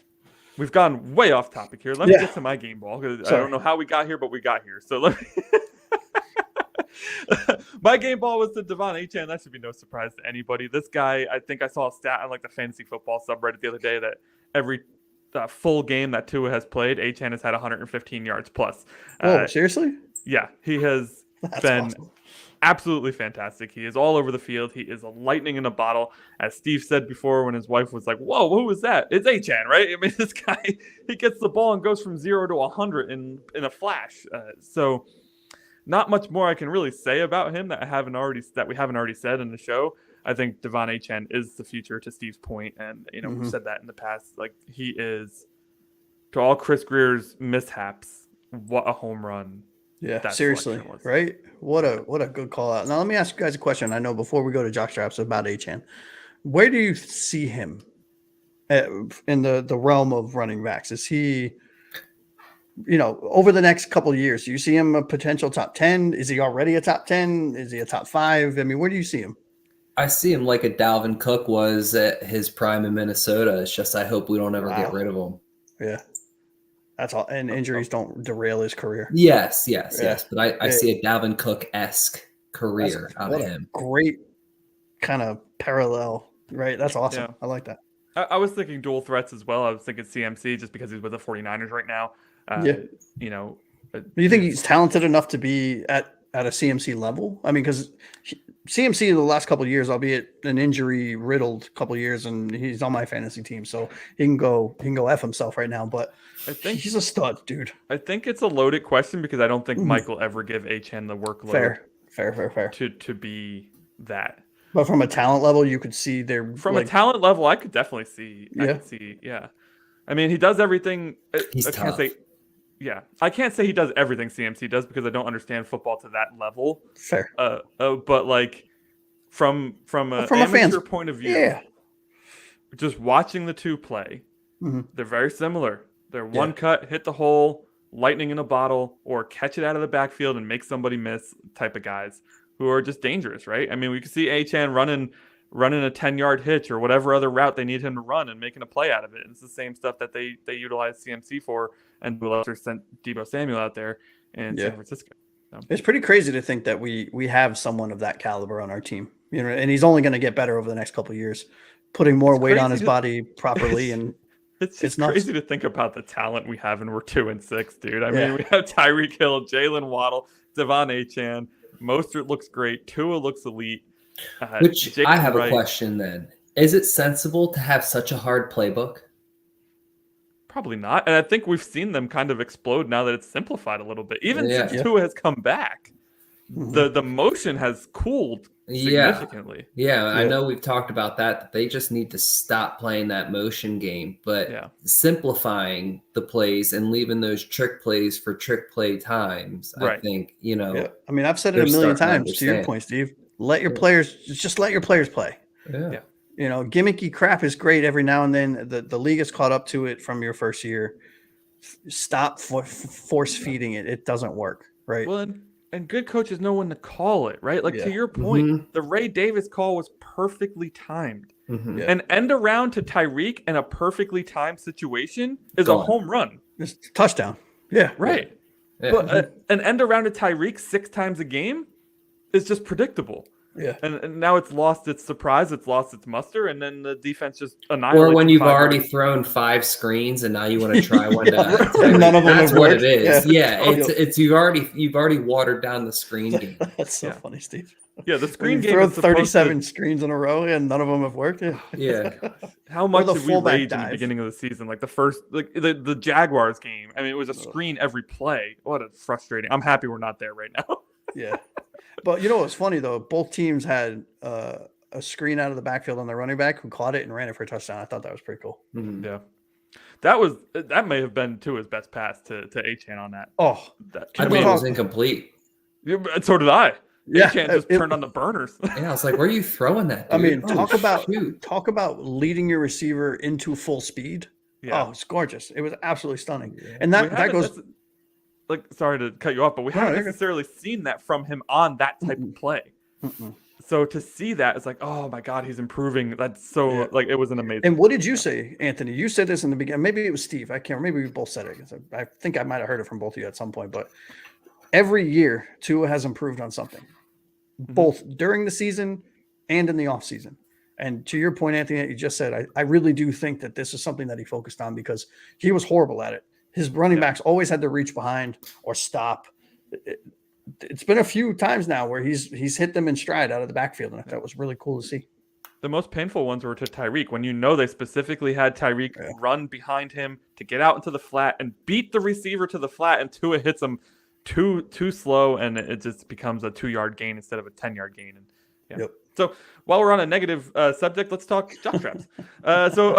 We've gone way off topic here. Let me get to my game ball because I don't know how we got here, but we got here. So let me. My game ball was to Devon Achane. That should be no surprise to anybody. This guy, I think I saw a stat on like the fantasy football subreddit the other day that every full game that Tua has played, Achane has had 115 yards plus. Oh, seriously? Yeah, he has been absolutely fantastic. He is all over the field. He is a lightning in a bottle. As Steve said before when his wife was like, whoa, who was that? It's Achane, right? I mean, this guy, he gets the ball and goes from 0 to 100 in a flash. So not much more I can really say about him that we haven't already said in the show. I think Devon Achane is the future, to Steve's point, and we've said that in the past. Like, he is, to all Chris Greer's mishaps, what a home run. Yeah, seriously, right? What a good call out. Now let me ask you guys a question. I know before we go to Jockstraps about Achane, where do you see him in the realm of running backs? Is he, over the next couple of years, do you see him a potential top 10? Is he already a top 10? Is he a top 5? I mean, where do you see him? I see him like a Dalvin Cook was at his prime in Minnesota. It's just I hope we don't ever get rid of him. Yeah. That's all. And injuries don't derail his career. Yes. But I see a Dalvin Cook-esque career out of him. Great kind of parallel, right? That's awesome. Yeah. I like that. I was thinking dual threats as well. I was thinking CMC just because he's with the 49ers right now. Do you think he's talented enough to be at a CMC level? I mean, because CMC the last couple of years, albeit an injury-riddled couple of years, and he's on my fantasy team, so he can go F himself right now. But I think he's a stud, dude. I think it's a loaded question because I don't think Mike will ever give Achane the workload. Fair. To be that. But from a talent level, you could see there. From a talent level, I could definitely see. Yeah. I mean, he does everything. He's tough. I can't say he does everything CMC does because I don't understand football to that level. Fair. But like from an amateur point of view, just watching the two play, they're very similar. They're one cut, hit the hole, lightning in a bottle, or catch it out of the backfield and make somebody miss type of guys who are just dangerous, right? I mean, we could see Achane running a 10-yard hitch or whatever other route they need him to run and making a play out of it. It's the same stuff that they utilize CMC for, and sent Deebo Samuel out there in San Francisco. So. It's pretty crazy to think that we have someone of that caliber on our team, and he's only going to get better over the next couple of years, putting more weight on his body properly. And it's crazy to think about the talent we have, and we're 2-6, dude. I mean, we have Tyreek Hill, Jalen Waddle, Devon Achane, Mostert looks great, Tua looks elite. Which I have a question then. Is it sensible to have such a hard playbook? Probably not. And I think we've seen them kind of explode now that it's simplified a little bit. Even since Tua has come back, the motion has cooled significantly. Yeah, I know we've talked about that they just need to stop playing that motion game, but simplifying the plays and leaving those trick plays for trick play times, I think, I mean, I've said it a million times to your point, Steve. Let your players play. Yeah. Gimmicky crap is great every now and then. The league has caught up to it from your first year. Stop force feeding it. It doesn't work, right? Well, and good coaches know when to call it, right? Like to your point, the Ray Davis call was perfectly timed. An end around to Tyreek in a perfectly timed situation is a home run. It's a touchdown. Yeah. Right. Yeah. But an end around to Tyreek 6 times a game is just predictable. Yeah. And now it's lost its surprise, it's lost its muster, and then the defense just annihilates. Or when you've already thrown 5 screens and now you want to try one to none of them. That's what it is. It's you've already watered down the screen game. That's so funny, Steve. Yeah, the screen game. Throw 37 screens in a row and none of them have worked. Yeah. How much did we rage in the beginning of the season? Like the first, the Jaguars game. I mean, it was a screen every play. What a frustrating. I'm happy we're not there right now. Yeah. But what's funny though? Both teams had a screen out of the backfield on their running back who caught it and ran it for a touchdown. I thought that was pretty cool. Yeah, that may have been Tua's best pass to Achane on that. Oh, I mean, it was incomplete. Yeah, so did I. Yeah, Achane just turned on the burners. Yeah, I was like, where are you throwing that, dude? I mean, talk about leading your receiver into full speed. Yeah. Oh, it's gorgeous. It was absolutely stunning. Yeah. And that goes. Sorry to cut you off, but we haven't necessarily seen that from him on that type of play. So to see that, it's like, oh my God, he's improving. That's so it was an amazing. And what did you say, Anthony? You said this in the beginning. Maybe it was Steve. I can't remember. Maybe we both said it. I think I might have heard it from both of you at some point. But every year, Tua has improved on something, both during the season and in the off season. And to your point, Anthony, that you just said, I really do think that this is something that he focused on because he was horrible at it. His running backs always had to reach behind or stop. It's been a few times now where he's hit them in stride out of the backfield, and that was really cool to see. The most painful ones were to Tyreek, when they specifically had Tyreek run behind him to get out into the flat and beat the receiver to the flat, and Tua hits him too slow, and it just becomes a 2-yard gain instead of a 10-yard gain. And So while we're on a negative subject, let's talk jockstraps. So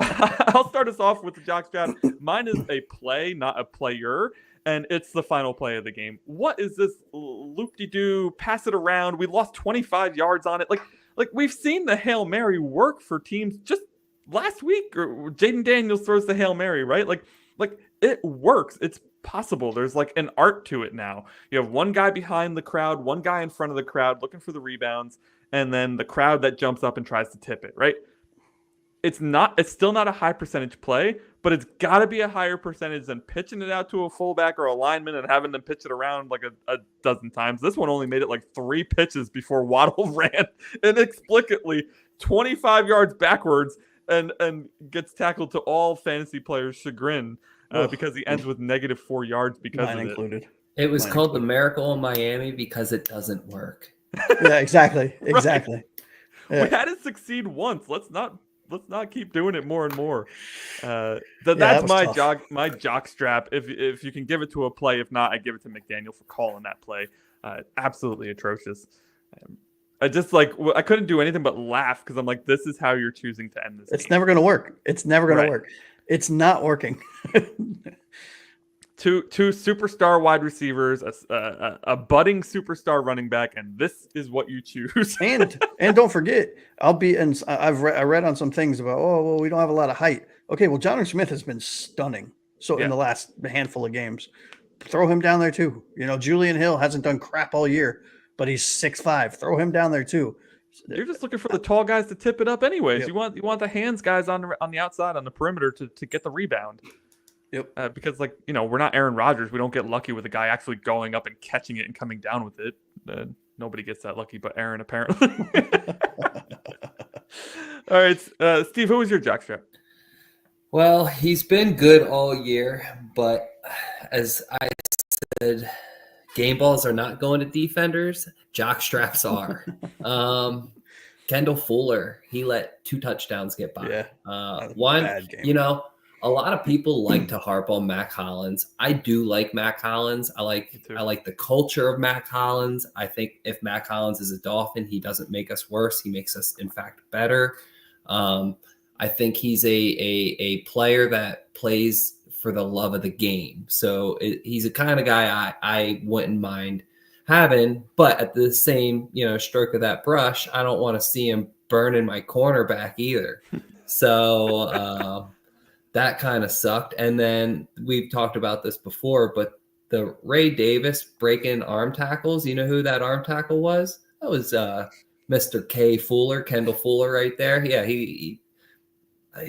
I'll start us off with the jockstrap. Mine is a play, not a player, and it's the final play of the game. What is this loop-de-doo, pass it around? We lost 25 yards on it. Like we've seen the Hail Mary work for teams just last week. Or Jaden Daniels throws the Hail Mary, right? Like it works. It's possible. There's like an art to it now. You have one guy behind the crowd, one guy in front of the crowd looking for the rebounds, and then the crowd that jumps up and tries to tip it, right? It's still not a high percentage play, but it's got to be a higher percentage than pitching it out to a fullback or a lineman and having them pitch it around like a dozen times. This one only made it like 3 pitches before Waddle ran inexplicably 25 yards backwards and gets tackled to all fantasy players' chagrin because he ends with -4 yards because of included. It was called the Miracle in Miami because it doesn't work. Yeah, exactly. Right. Yeah. We had it succeed once. Let's not keep doing it more and more. That's my jock strap. If you can give it to a play, if not, I give it to McDaniel for calling that play. Absolutely atrocious. I just I couldn't do anything but laugh because I'm like, this is how you're choosing to end this. It's never going to work. It's never going to work. It's not working. Two superstar wide receivers, a budding superstar running back, and this is what you choose. and don't forget, I read on some things about, we don't have a lot of height. Okay, well, Jonnu Smith has been stunning. So in the last handful of games, throw him down there too. Julian Hill hasn't done crap all year, but he's 6'5". Throw him down there too. You're just looking for the tall guys to tip it up anyways. Yep. You want the hands guys on the outside on the perimeter to get the rebound. Yep. Because we're not Aaron Rodgers. We don't get lucky with a guy actually going up and catching it and coming down with it. Nobody gets that lucky but Aaron, apparently. All right, Steve, who was your jockstrap? Well, he's been good all year, but as I said, game balls are not going to defenders. Jockstraps are. Kendall Fuller, he let 2 touchdowns get by. Yeah. One, bad game. A lot of people like to harp on Mac Hollins. I do like Mac Hollins. I like the culture of Mac Hollins. I think if Mac Hollins is a Dolphin, he doesn't make us worse. He makes us, in fact, better. I think he's a player that plays for the love of the game. So he's a kind of guy I wouldn't mind having. But at the same stroke of that brush, I don't want to see him burning my cornerback either. So that kind of sucked. And then we've talked about this before, but the Ray Davis breaking arm tackles, you know who that arm tackle was? That was Mr. K. Fuller, Kendall Fuller right there. Yeah, he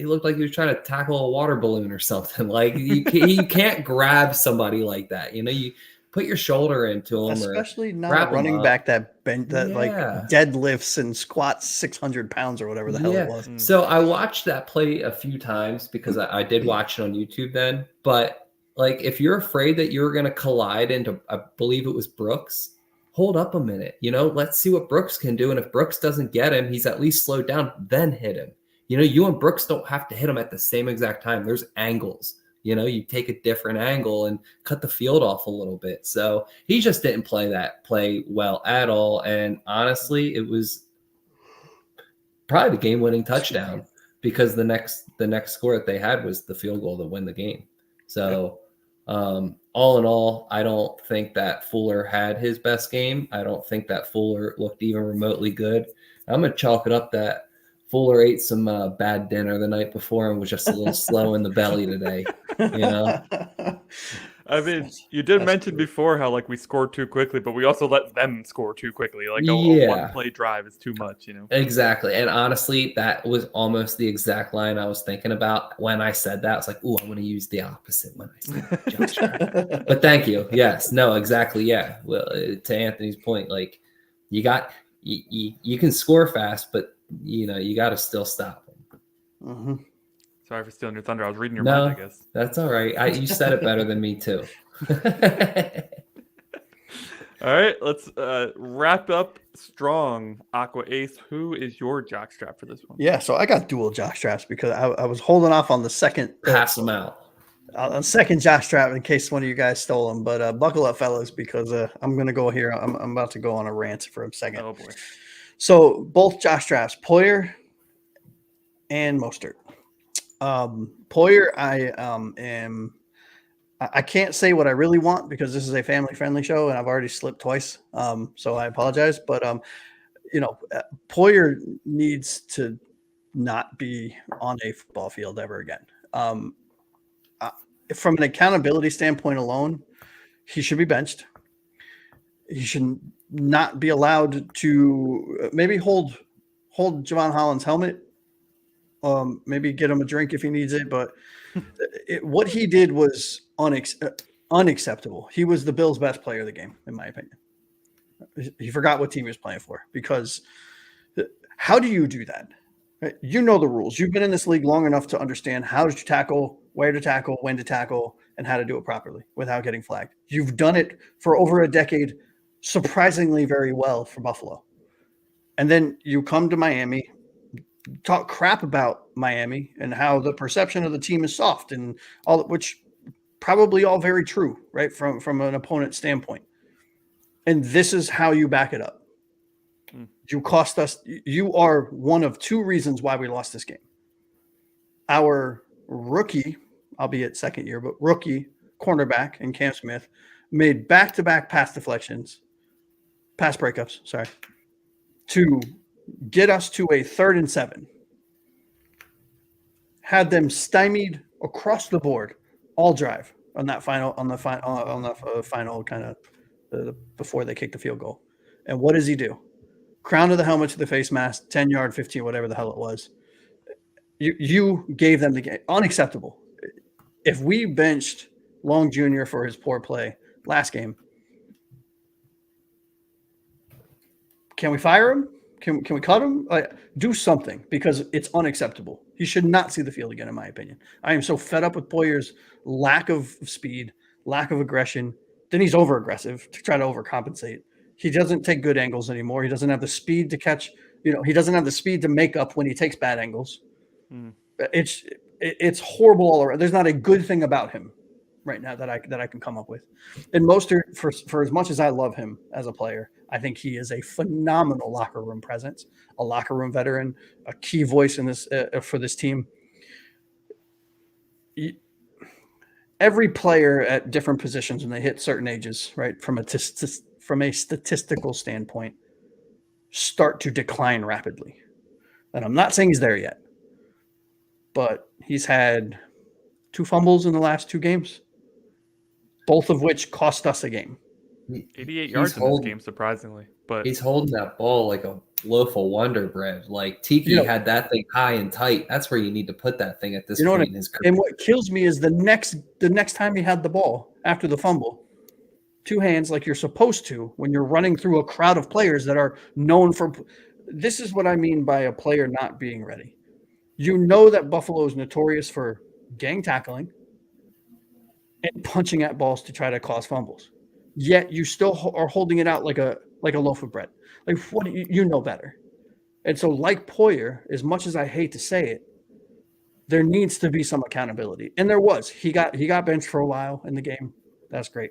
looked like he was trying to tackle a water balloon or something. Like you can't grab somebody like that. You put your shoulder into him, especially not a running back that deadlifts and squats 600 pounds or whatever the hell it was. So I watched that play a few times because I did watch it on YouTube then. But if you're afraid that you're going to collide into, I believe it was Brooks, hold up a minute. Let's see what Brooks can do. And if Brooks doesn't get him, he's at least slowed down, then hit him. You and Brooks don't have to hit him at the same exact time. There's angles. You take a different angle and cut the field off a little bit. So he just didn't play well at all. And honestly, it was probably the game-winning touchdown because the next score that they had was the field goal to win the game. So all in all, I don't think that Fuller had his best game. I don't think that Fuller looked even remotely good. I'm going to chalk it up that Fuller ate some bad dinner the night before and was just a little slow in the belly today. You know? I mean, you did mention before how like we scored too quickly, but we also let them score too quickly. Like a one play drive is too much, you know? Exactly. And honestly, that was almost the exact line I was thinking about when I said that. I was like, "Ooh, I'm going to use the opposite when I said jockstrap." But thank you. Yes. No, exactly. Yeah. Well, to Anthony's point, like you can score fast, but you got to still stop them. Mm-hmm. Sorry for stealing your thunder. I was reading your mind, I guess. That's all right. You said it better than me too. All right, let's wrap up strong. Aqua Ace, who is your jockstrap for this one? Yeah, so I got dual jockstraps because I was holding off on the second. Pass them out. On second jockstrap in case one of you guys stole them. But buckle up, fellas, because I'm going to go here. I'm about to go on a rant for a second. Oh, boy. So both jockstraps, Poyer and Mostert. Poyer, I can't say what I really want because this is a family-friendly show, and I've already slipped twice. So I apologize. But, Poyer needs to not be on a football field ever again. From an accountability standpoint alone, he should be benched. He should not be allowed to maybe hold Javon Holland's helmet. Maybe get him a drink if he needs it, but what he did was unacceptable. He was the Bills' best player of the game, in my opinion. He forgot what team he was playing for because how do you do that? Right? You know the rules. You've been in this league long enough to understand how to tackle, where to tackle, when to tackle, and how to do it properly without getting flagged. You've done it for over a decade, surprisingly very well for Buffalo. And then you come to Miami, talk crap about Miami and how the perception of the team is soft and all, which probably all very true, right? From an opponent standpoint. And this is how you back it up. You cost us. You are one of two reasons why we lost this game. Our rookie, albeit second year, but rookie cornerback in Cam Smith made back-to-back pass breakups, to get us to a 3rd and 7. Had them stymied across the board all drive on the final kind of before they kicked the field goal. And what does he do? Crown of the helmet to the face mask, 10-yard, 15, whatever the hell it was. You gave them the game. Unacceptable. If we benched Long Jr. for his poor play last game, can we fire him? Can we cut him? Do something because it's unacceptable. He should not see the field again, in my opinion. I am so fed up with Poyer's lack of speed, lack of aggression. Then he's over-aggressive to try to overcompensate. He doesn't take good angles anymore. He doesn't have the speed to catch. He doesn't have the speed to make up when he takes bad angles. It's horrible all around. There's not a good thing about him right now that I can come up with. And Mostert, for as much as I love him as a player, I think he is a phenomenal locker room presence, a locker room veteran, a key voice in this for this team. Every player at different positions when they hit certain ages, right, from a statistical standpoint, start to decline rapidly. And I'm not saying he's there yet, but he's had 2 fumbles in the last 2 games, both of which cost us a game. 88 yards in this game, surprisingly. But he's holding that ball like a loaf of Wonder Bread. Like Tiki had that thing high and tight. That's where you need to put that thing at this point in his career. And what kills me is the next time he had the ball after the fumble, 2 hands like you're supposed to when you're running through a crowd of players that are known for. This is what I mean by a player not being ready. You know that Buffalo is notorious for gang tackling and punching at balls to try to cause fumbles. Yet you still are holding it out like a loaf of bread. Like, what you know better. And so, like Poyer, as much as I hate to say it, there needs to be some accountability. And there was. He got benched for a while in the game. That's great.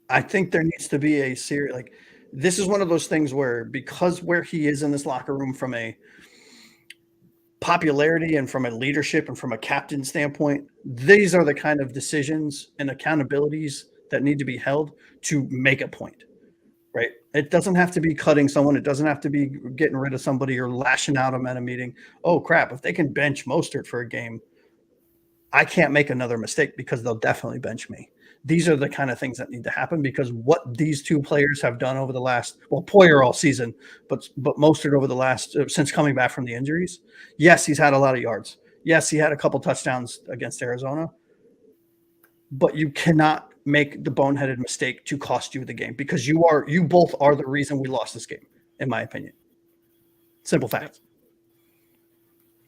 I think there needs to be a serious, like, this is one of those things where, because where he is in this locker room from a popularity and from a leadership and from a captain standpoint, these are the kind of decisions and accountabilities that need to be held to make a point. Right. It doesn't have to be cutting someone. It doesn't have to be getting rid of somebody or lashing out them at a meeting. Oh, crap. If they can bench Mostert for a game, I can't make another mistake because they'll definitely bench me. These are the kind of things that need to happen because what these two players have done over the last, well, Poyer all season, but Mostert over the last, since coming back from the injuries. Yes, he's had a lot of yards. Yes, he had a couple touchdowns against Arizona. But you cannot make the boneheaded mistake to cost you the game because you both are the reason we lost this game, in my opinion. Simple fact.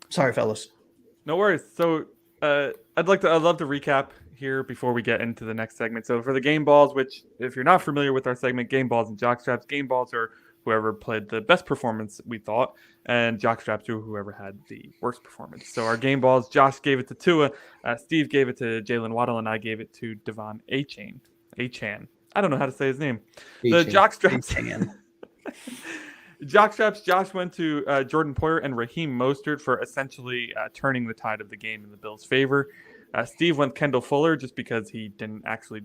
Sorry, fellas. No worries. So I'd love to recap here before we get into the next segment. So for the game balls, which if you're not familiar with our segment, game balls and jockstraps, game balls are whoever played the best performance, we thought, and jockstraps are whoever had the worst performance. So our game balls, Josh gave it to Tua, Steve gave it to Jalen Waddle, and I gave it to Devon Achane. I don't know how to say his name. The jockstraps. Jockstraps, Josh went to Jordan Poyer and Raheem Mostert for essentially turning the tide of the game in the Bills' favor. Steve went Kendall Fuller just because he didn't actually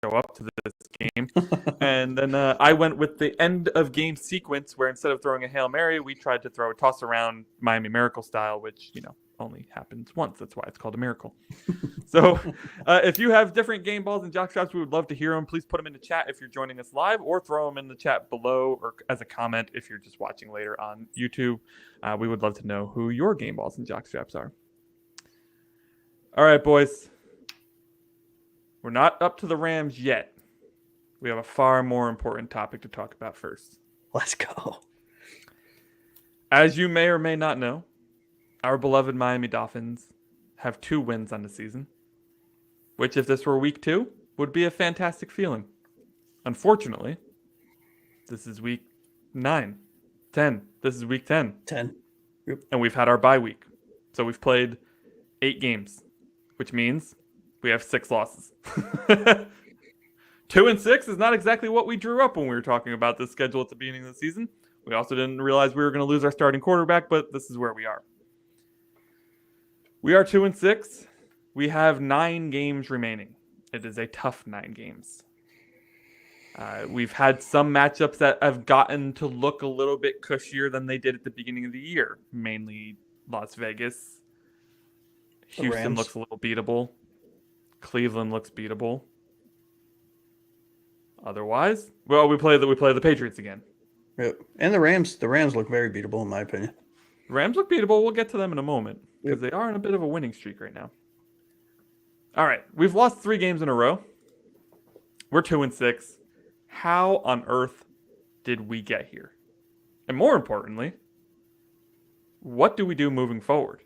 show up to this game. And then I went with the end of game sequence where instead of throwing a Hail Mary, we tried to throw a toss around Miami Miracle style, which, only happens once. That's why it's called a miracle. So if you have different game balls and jockstraps, we would love to hear them. Please put them in the chat if you're joining us live or throw them in the chat below or as a comment if you're just watching later on YouTube. We would love to know who your game balls and jockstraps are. All right, boys. We're not up to the Rams yet. We have a far more important topic to talk about first. Let's go. As you may or may not know, our beloved Miami Dolphins have 2 wins on the season, which if this were week 2, would be a fantastic feeling. Unfortunately, this is week 9, 10. This is week 10. 10. Yep. And we've had our bye week. So we've played 8 games, which means we have 6 losses. 2-6 is not exactly what we drew up when we were talking about this schedule at the beginning of the season. We also didn't realize we were going to lose our starting quarterback, but this is where we are. We are 2-6. We have 9 games remaining. It is a tough 9 games. We've had some matchups that have gotten to look a little bit cushier than they did at the beginning of the year, mainly Las Vegas. Houston looks a little beatable. Cleveland looks beatable. Otherwise, well, we play the Patriots again. Yep. And the Rams look very beatable in my opinion. Rams look beatable. We'll get to them in a moment because they are in a bit of a winning streak right now. All right, we've lost 3 games in a row. We're 2-6. How on earth did we get here? And more importantly, what do we do moving forward?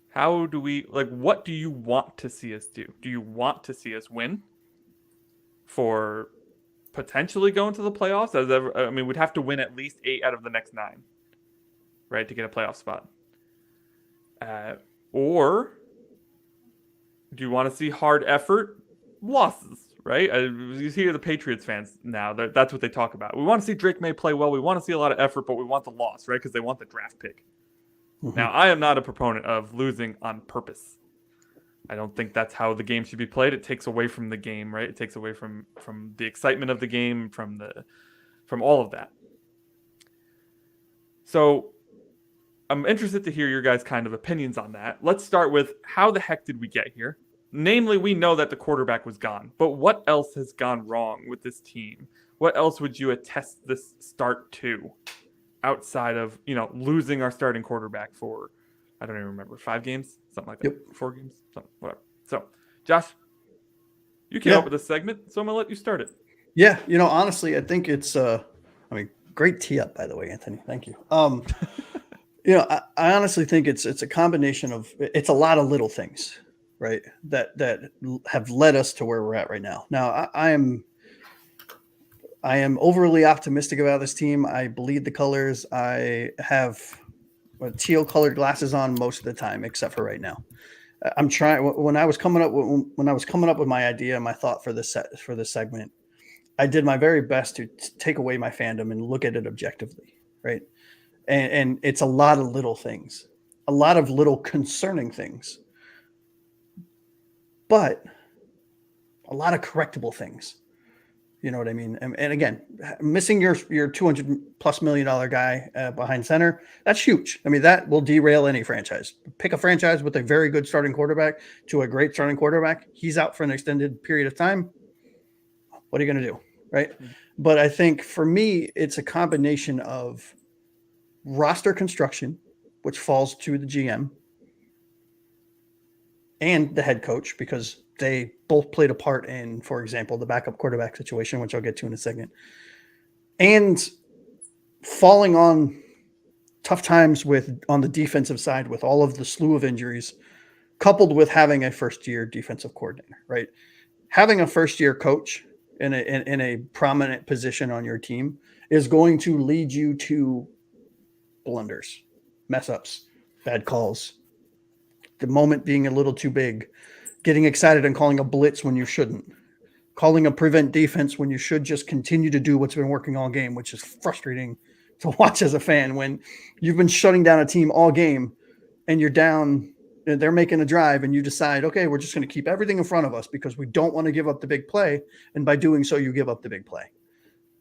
How do we, what do you want to see us do? Do you want to see us win for potentially going to the playoffs? We'd have to win at least 8 out of the next 9, right, to get a playoff spot. Or do you want to see hard effort losses, right? You hear the Patriots fans now, that's what they talk about. We want to see Drake May play well. We want to see a lot of effort, but we want the loss, right? Because they want the draft pick. Mm-hmm. Now, I am not a proponent of losing on purpose. I don't think that's how the game should be played. It takes away from the game, right? It takes away from the excitement of the game, from all of that. So I'm interested to hear your guys' kind of opinions on that. Let's start with how the heck did we get here? Namely, we know that the quarterback was gone, but what else has gone wrong with this team? What else would you attest this start to outside of, losing our starting quarterback for, I don't even remember, 5 games? Something like that. Yep. 4 games? Something, whatever. So, Josh, you came up with this segment, so I'm going to let you start it. Yeah, honestly, I think it's, great tee up, by the way, Anthony. Thank you. I honestly think it's a combination of, it's a lot of little things, right, that have led us to where we're at right now. Now, I am overly optimistic about this team. I bleed the colors. I have teal colored glasses on most of the time, except for right now. I'm trying. When I was coming up with my idea, my thought for this segment, I did my very best to take away my fandom and look at it objectively, right? And it's a lot of little things, a lot of little concerning things, but a lot of correctable things. You know what I mean? And again, missing your $200+ million guy behind center, that's huge. I mean, that will derail any franchise. Pick a franchise with a very good starting quarterback to a great starting quarterback. He's out for an extended period of time. What are you going to do? Right. But I think for me, it's a combination of roster construction, which falls to the GM and the head coach, because they both played a part in, for example, the backup quarterback situation, which I'll get to in a second, and falling on tough times on the defensive side with all of the slew of injuries, coupled with having a first-year defensive coordinator, right? Having a first-year coach in a prominent position on your team is going to lead you to blunders, mess ups, bad calls, the moment being a little too big, getting excited and calling a blitz when you shouldn't, calling a prevent defense when you should just continue to do what's been working all game, which is frustrating to watch as a fan when you've been shutting down a team all game and you're down, they're making a drive and you decide, okay, we're just going to keep everything in front of us because we don't want to give up the big play. And by doing so, you give up the big play.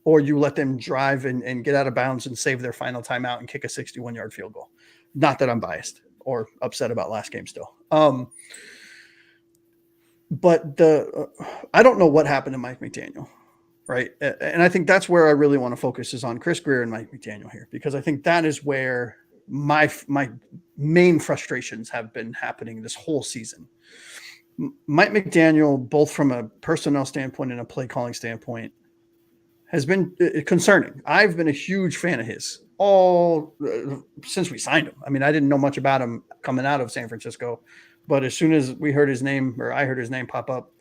Or you let them drive and get out of bounds and save their final timeout and kick a 61-yard field goal. Not that I'm biased or upset about last game still. But I don't know what happened to Mike McDaniel, right? And I think that's where I really want to focus is on Chris Grier and Mike McDaniel here, because I think that is where my main frustrations have been happening this whole season. Mike McDaniel, both from a personnel standpoint and a play calling standpoint, has been concerning. I've been a huge fan of his since we signed him. I mean, I didn't know much about him coming out of San Francisco, but as soon as we heard his name, or I heard his name pop up,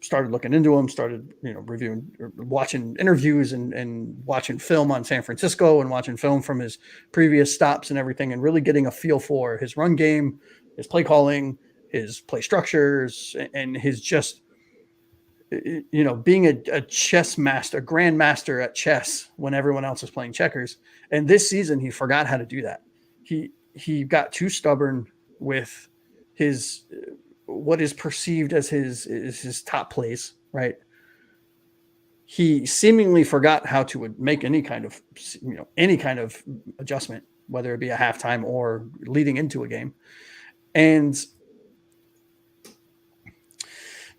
started looking into him, started, reviewing, watching interviews and watching film on San Francisco and watching film from his previous stops and everything, and really getting a feel for his run game, his play calling, his play structures, and his just, being a chess master, a grandmaster at chess when everyone else is playing checkers. And this season, he forgot how to do that. He got too stubborn with his what is perceived as his top plays, right? He seemingly forgot how to make any kind of adjustment, whether it be a halftime or leading into a game. And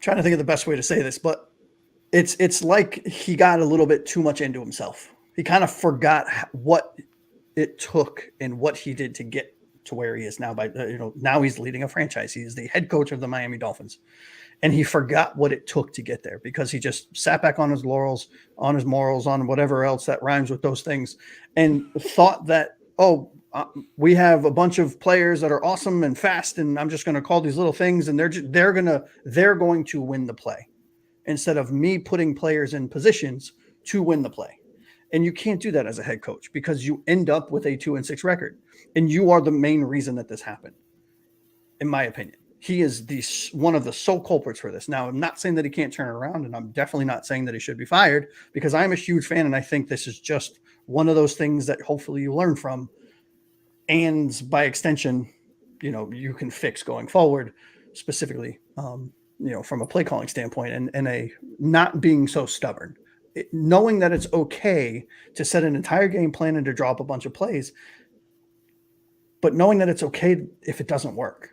trying to think of the best way to say this, but it's like he got a little bit too much into himself. He kind of forgot what it took and what he did to get to where he is now. Now he's leading a franchise. He's the head coach of the Miami Dolphins, and he forgot what it took to get there because he just sat back on his laurels, on his morals, on whatever else that rhymes with those things, and thought that, we have a bunch of players that are awesome and fast, and I'm just going to call these little things, and they're going to win the play, instead of me putting players in positions to win the play. And you can't do that as a head coach because you end up with a 2-6 record, and you are the main reason that this happened. In my opinion, he is one of the sole culprits for this. Now, I'm not saying that he can't turn it around, and I'm definitely not saying that he should be fired, because I'm a huge fan, and I think this is just one of those things that hopefully you learn from. And by extension, you can fix going forward, specifically, from a play calling standpoint and a not being so stubborn, knowing that it's okay to set an entire game plan and to draw up a bunch of plays, but knowing that it's okay if it doesn't work,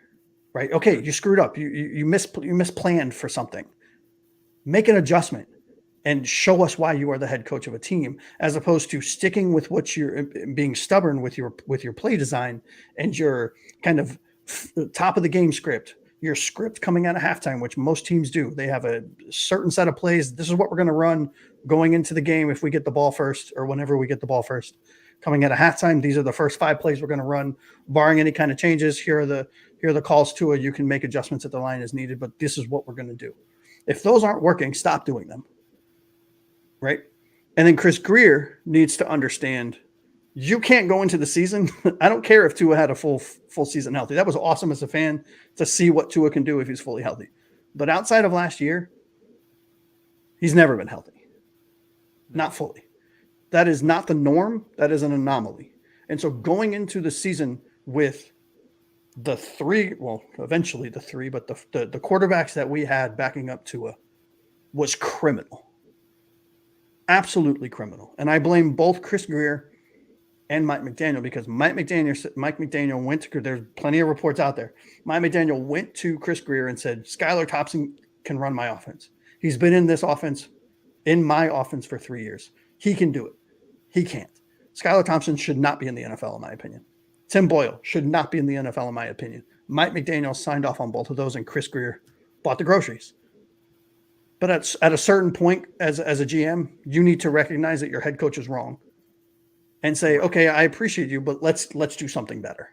right? Okay, you screwed up. You misplanned for something. Make an adjustment and show us why you are the head coach of a team, as opposed to sticking with what you're being stubborn with your play design and your kind of top of the game script, your script coming out of halftime, which most teams do. They have a certain set of plays. This is what we're going to run going into the game. If we get the ball first, or whenever we get the ball first, coming out of halftime, these are the first 5 plays we're going to run, barring any kind of changes. Here are the calls to it. You can make adjustments at the line as needed, but this is what we're going to do. If those aren't working, stop doing them. Right. And then Chris Grier needs to understand you can't go into the season. I don't care if Tua had a full season healthy. That was awesome as a fan to see what Tua can do if he's fully healthy. But outside of last year, he's never been healthy. Not fully. That is not the norm. That is an anomaly. And so going into the season with eventually the 3, but the quarterbacks that we had backing up Tua was criminal. absolutely criminal. And I blame both Chris Greer and Mike McDaniel, because Mike McDaniel went to, there's plenty of reports out there. Mike McDaniel went to Chris Greer and said, Skylar Thompson can run my offense. He's been in this offense, in my offense, for 3 years. He can do it. He can't. Skylar Thompson should not be in the NFL, in my opinion. Tim Boyle should not be in the NFL, in my opinion. Mike McDaniel signed off on both of those, and Chris Greer bought the groceries. But at a certain point, as a GM, you need to recognize that your head coach is wrong and say, okay, I appreciate you, but let's do something better.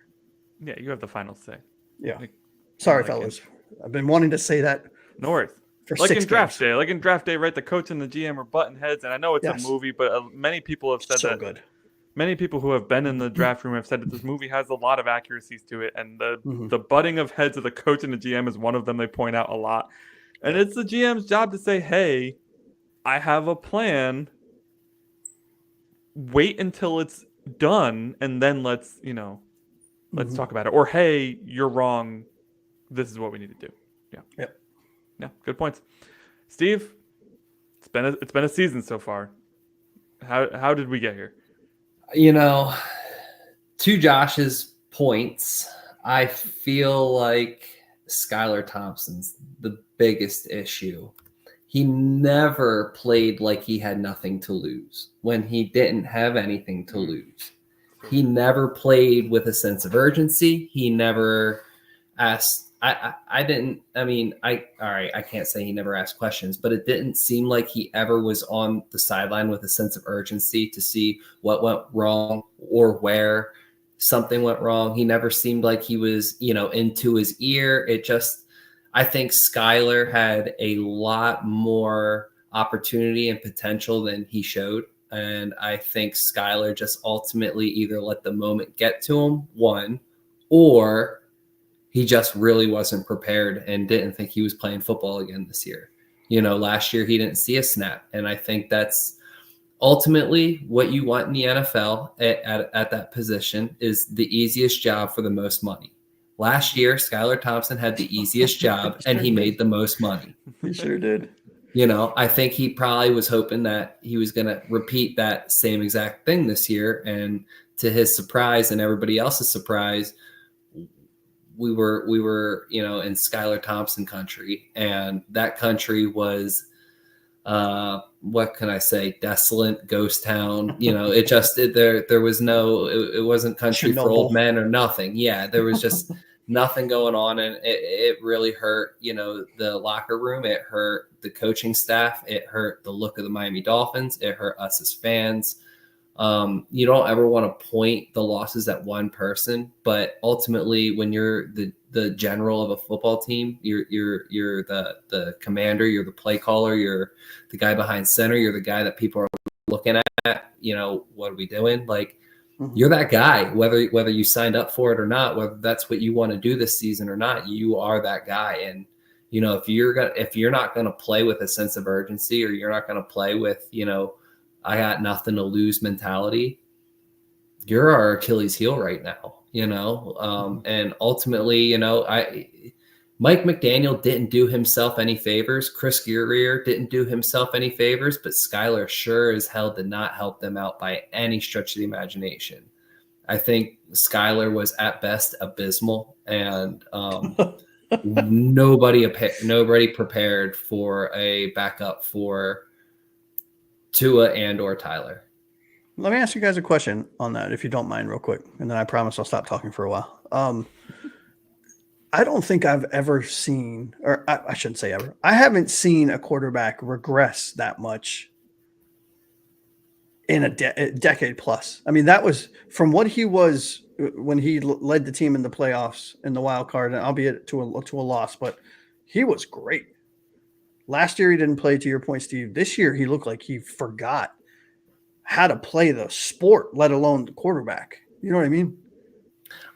Yeah, you have the final say. Yeah. Like, Sorry, like fellas. I've been wanting to say that. No worries. For like 6 in draft games. day, right? The coach and the GM are button heads, and I know it's Yes. a movie, but many people have said So that. good. Many people who have been in the draft room have said that this movie has a lot of accuracies to it, and Mm-hmm. the butting of heads of the coach and the GM is one of them. They point out a lot, and it's the GM's job to say, "Hey, I have a plan. Wait until it's done, and then let's talk about it." Or, "Hey, you're wrong. This is what we need to do." Yeah. Yep. Yeah. Good points, Steve. It's been a season so far. How did we get here? To Josh's points, I feel like Skylar Thompson's the biggest issue. He never played like he had nothing to lose when he didn't have anything to lose. He never played with a sense of urgency. He never asked. I can't say he never asked questions, but it didn't seem like he ever was on the sideline with a sense of urgency to see what went wrong or where something went wrong. He never seemed like he was, into his ear. I think Skylar had a lot more opportunity and potential than he showed. And I think Skylar just ultimately either let the moment get to him, one, or he just really wasn't prepared and didn't think he was playing football again this year. Last year he didn't see a snap. And I think that's ultimately what you want in the NFL at that position is the easiest job for the most money. Last year, Skylar Thompson had the easiest job and he made the most money. He sure did. I think he probably was hoping that he was going to repeat that same exact thing this year. And to his surprise and everybody else's surprise, we were, in Skylar Thompson country, and that country was, what can I say? Desolate, ghost town. There was it wasn't country for old men or nothing. Yeah. There was just nothing going on. And it really hurt, the locker room. It hurt the coaching staff. It hurt the look of the Miami Dolphins. It hurt us as fans. You don't ever want to point the losses at one person, but ultimately when you're the general of a football team, you're the commander, you're the play caller, you're the guy behind center, you're the guy that people are looking at, what are we doing? Like, you're that guy, whether you signed up for it or not, whether that's what you want to do this season or not, you are that guy. And, if you're not going to play with a sense of urgency, or you're not going to play with, I got nothing to lose mentality, you're our Achilles heel right now, and ultimately, Mike McDaniel didn't do himself any favors. Chris Greer didn't do himself any favors, but Skylar sure as hell did not help them out by any stretch of the imagination. I think Skylar was at best abysmal, and nobody prepared for a backup for Tua and or Tyler. Let me ask you guys a question on that, if you don't mind, real quick, and then I promise I'll stop talking for a while. I don't think I've ever seen, or I shouldn't say ever, I haven't seen a quarterback regress that much in a decade plus. I mean, that was from what he was when he led the team in the playoffs in the wild card, and albeit to a loss, but he was great. Last year, he didn't play, to your point, Steve. This year, he looked like he forgot how to play the sport, let alone the quarterback. You know what I mean?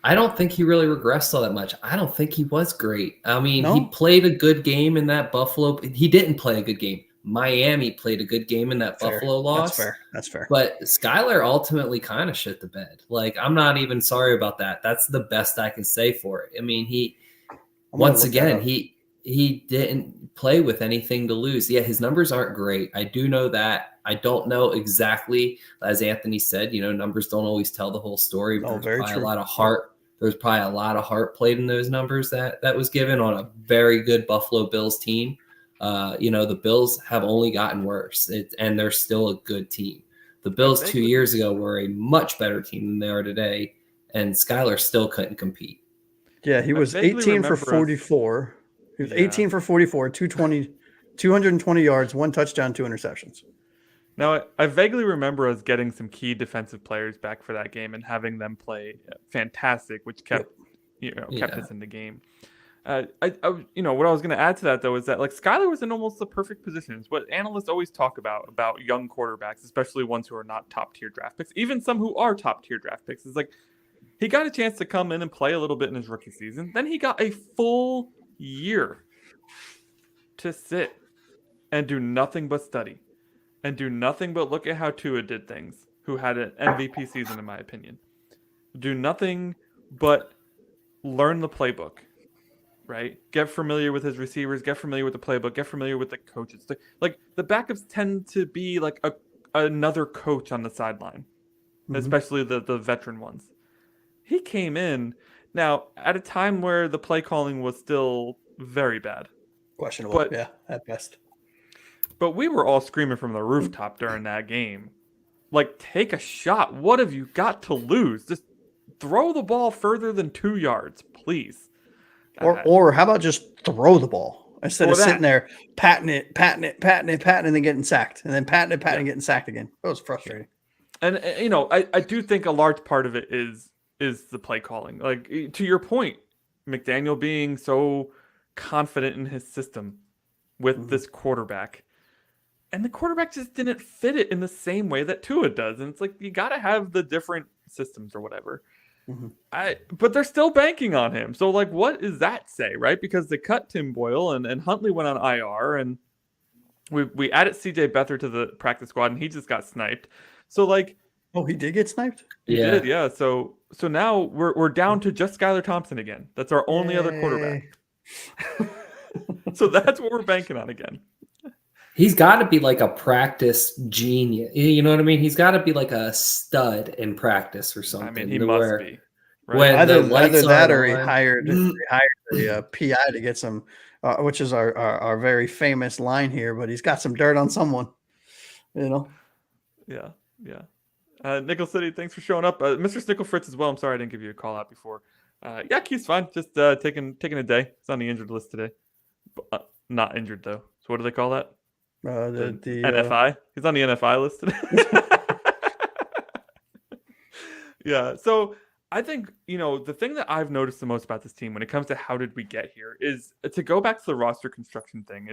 I don't think he really regressed all that much. I don't think he was great. I mean, No? He played a good game in that Buffalo. He didn't play a good game. Miami played a good game in that Buffalo loss. That's fair. But Skylar ultimately kind of shit the bed. Like, I'm not even sorry about that. That's the best I can say for it. I mean, once again, he didn't play with anything to lose. Yeah, his numbers aren't great. I do know that. I don't know exactly, as Anthony said, numbers don't always tell the whole story. Oh, There's very probably true. a lot of heart. There's probably a lot of heart played in those numbers that was given on a very good Buffalo Bills team. The Bills have only gotten worse, and they're still a good team. The Bills 2 years ago were a much better team than they are today, and Skylar still couldn't compete. Yeah, he was 18 for 44. He was 18 for 44, 220 yards, 1 touchdown, 2 interceptions. Now, I vaguely remember us getting some key defensive players back for that game and having them play fantastic, which kept us in the game. What I was going to add to that, though, is that Skylar was in almost the perfect position. It's what analysts always talk about young quarterbacks, especially ones who are not top-tier draft picks. Even some who are top-tier draft picks. It's he got a chance to come in and play a little bit in his rookie season. Then he got a full year to sit and do nothing but study and do nothing but look at how Tua did things, who had an MVP season, in my opinion. Do nothing but learn the playbook, right? Get familiar with his receivers, get familiar with the playbook, get familiar with the coaches. The backups tend to be another coach on the sideline, especially the veteran ones. He came in now at a time where the play calling was still very bad. Questionable, at best. But we were all screaming from the rooftop during that game. Take a shot. What have you got to lose? Just throw the ball further than 2 yards, please. Or how about just throw the ball instead of sitting there patting it, and then getting sacked, and then patting it, and getting sacked again. That was frustrating. And I do think a large part of it is the play calling. To your point, McDaniel being so confident in his system with this quarterback, and the quarterback just didn't fit it in the same way that Tua does. And it's you got to have the different systems or whatever. But they're still banking on him. So what does that say, right? Because they cut Tim Boyle and Huntley went on IR, and we added CJ Beathard to the practice squad, and he just got sniped. So oh, he did get sniped? He did, yeah. So now we're down to just Skylar Thompson again. That's our only other quarterback. So that's what we're banking on again. He's got to be a practice genius. You know what I mean? He's got to be a stud in practice or something. I mean, he must be. Right? When either that or he hired a PI to get some, which is our very famous line here, but he's got some dirt on someone, Yeah. Nickel City, thanks for showing up. Mr. Snickle Fritz as well. I'm sorry I didn't give you a call out before. Keith's fine. Just taking a day. It's on the injured list today. Not injured, though. So what do they call that? The NFI. He's on the NFI list today. Yeah. So I think, the thing that I've noticed the most about this team when it comes to how did we get here is to go back to the roster construction thing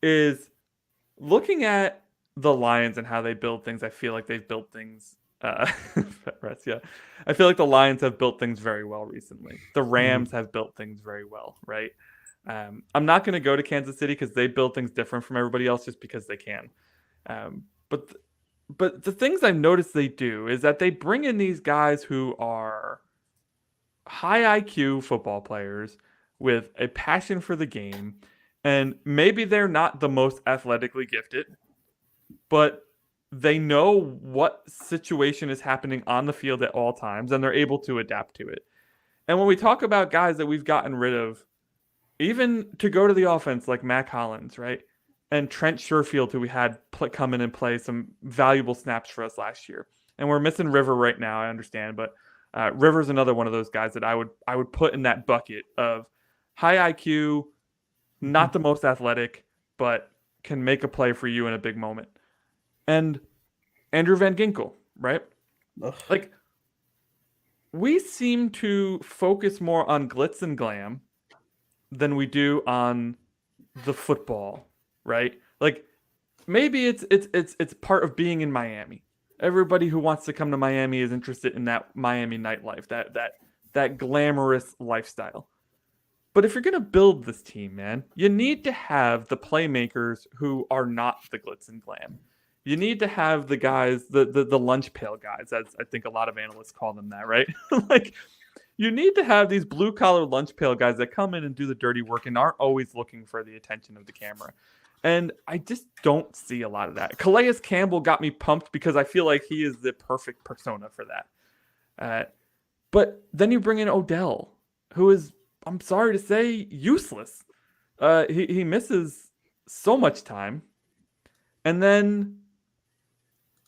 is looking at the Lions and how they build things. I feel like they've built things. I feel like the Lions have built things very well recently. The Rams have built things very well, right? I'm not going to go to Kansas City because they build things different from everybody else just because they can. But the things I've noticed they do is that they bring in these guys who are high IQ football players with a passion for the game, and maybe they're not the most athletically gifted, but they know what situation is happening on the field at all times, and they're able to adapt to it. And when we talk about guys that we've gotten rid of, even to go to the offense like Mac Hollins, right? And Trent Sherfield, who we had come in and play some valuable snaps for us last year. And we're missing River right now, I understand. But River's another one of those guys that I would put in that bucket of high IQ, not the most athletic, but can make a play for you in a big moment. And Andrew Van Ginkel, right? Ugh. We seem to focus more on glitz and glam than we do on the football, right? Maybe it's part of being in Miami. Everybody who wants to come to Miami is interested in that Miami nightlife, that glamorous lifestyle. But if you're going to build this team, man, you need to have the playmakers who are not the glitz and glam. You need to have the guys, the lunch pail guys, as I think a lot of analysts call them that, right? You need to have these blue collar lunch pail guys that come in and do the dirty work and aren't always looking for the attention of the camera. And I just don't see a lot of that. Calais Campbell got me pumped because I feel like he is the perfect persona for that. But then you bring in Odell, who is, I'm sorry to say, useless. He misses so much time. And then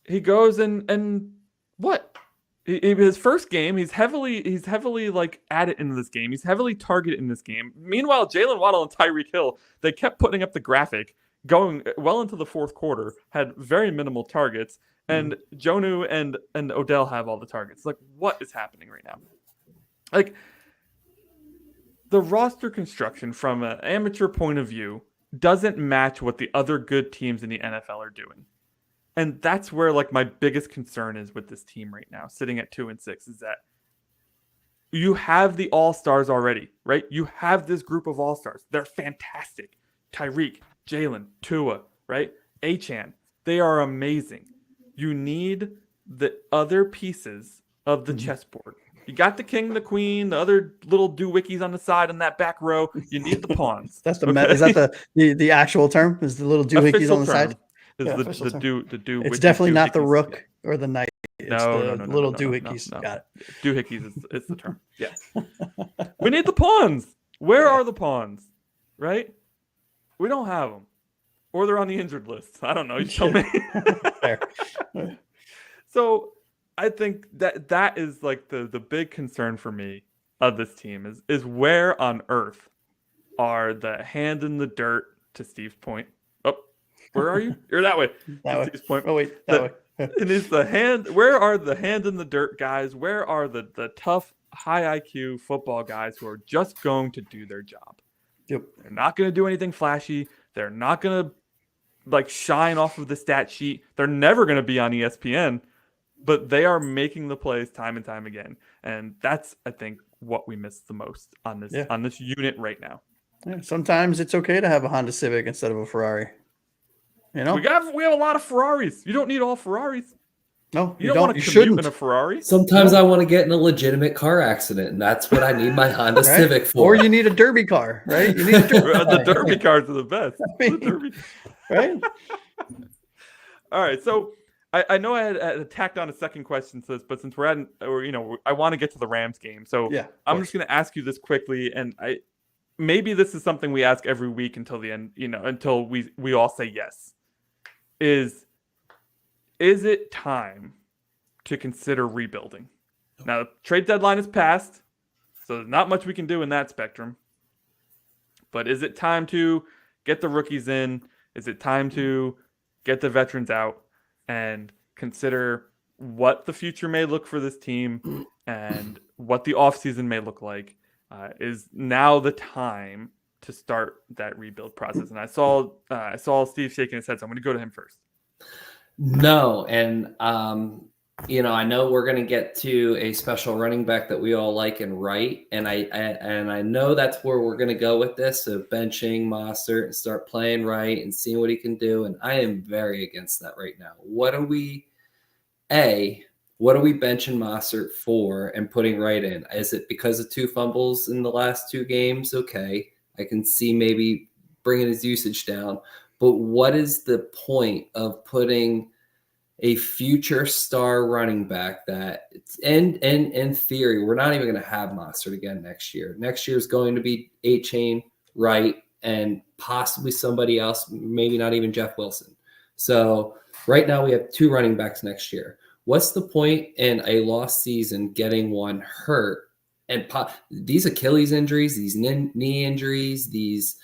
he goes and what? His first game, he's heavily like added into this game. He's heavily targeted in this game. Meanwhile, Jalen Waddle and Tyreek Hill, they kept putting up the graphic going well into the fourth quarter, had very minimal targets, and Jonnu and Odell have all the targets. Like, what is happening right now? Like, the roster construction from an amateur point of view doesn't match what the other good teams in the NFL are doing. And that's where like my biggest concern is with this team right now, sitting at 2-6, is that you have the all-stars already, right? You have this group of all-stars. They're fantastic. Tyreek, Jalen, Tua, right? Achane. They are amazing. You need the other pieces of the chessboard. You got the king, the queen, the other little doohickeys on the side in that back row. You need the pawns. That's the is that the actual term? Is the little doohickeys on the side? Is Yeah, the do. It's definitely not the rook or the knight. It's No, little doohickeys. No. Got it. Doohickeys is the term. Yes. We need the pawns. Where are the pawns? Right? We don't have them. Or they're on the injured list. I don't know. You tell me. Fair. So I think that is like the big concern for me of this team is where on earth are the hand in the dirt, to Steve's point. Oh, where are you? You're that way. That way. Steve's point. Oh wait, that way. It is the hand. Where are the hand in the dirt guys? Where are the tough, high IQ football guys who are just going to do their job? Yep. They're not going to do anything flashy. They're not going to like shine off of the stat sheet. They're never going to be on ESPN, but they are making the plays time and time again. And that's, I think, what we miss the most on this unit right now. Yeah, sometimes it's okay to have a Honda Civic instead of a Ferrari. You know, we have a lot of Ferraris. You don't need all Ferraris. No, you don't want to commute shouldn't. in a Ferrari. Sometimes I want to get in a legitimate car accident, and that's what I need my Honda Right? Civic for. Or you need a derby car, right? You need a derby The derby cars are the best. The derby. right? All right, so I know I had tacked on a second question to this, but since I want to get to the Rams game, so Yeah, I'm just going to ask you this quickly, and maybe this is something we ask every week until the end, until we all say yes. Is it time to consider rebuilding? Now, the trade deadline is passed, so there's not much we can do in that spectrum. But is it time to get the rookies in? Is it time to get the veterans out and consider what the future may look for this team and what the offseason may look like? Is now the time to start that rebuild process? And I saw Steve shaking his head, so I'm going to go to him first. No, and I know we're going to get to a special running back that we all like and right, and I know that's where we're going to go with this, of benching Mostert and start playing right and seeing what he can do, and I am very against that right now. What are we benching Mostert for and putting right in? Is it because of 2 fumbles in the last 2 games? Okay, I can see maybe bringing his usage down. But what is the point of putting a future star running back that, in theory, we're not even going to have Mostert again next year. Next year is going to be Achane, Wright, and possibly somebody else, maybe not even Jeff Wilson. So right now we have 2 running backs next year. What's the point in a lost season getting one hurt? And these Achilles injuries, these knee injuries, these,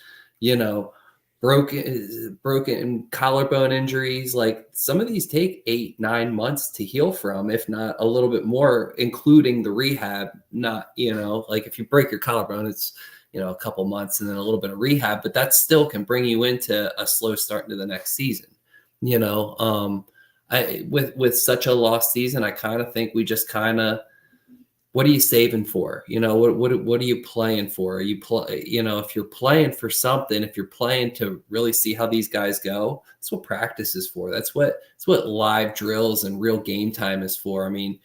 broken collarbone injuries, like some of these take 8-9 months to heal from, if not a little bit more, including the rehab. Not, like if you break your collarbone, it's, a couple months and then a little bit of rehab, but that still can bring you into a slow start into the next season. With such a lost season, I kind of think we just what are you saving for? What are you playing for? Are you if you're playing for something, if you're playing to really see how these guys go, that's what practice is for. That's what live drills and real game time is for. I mean,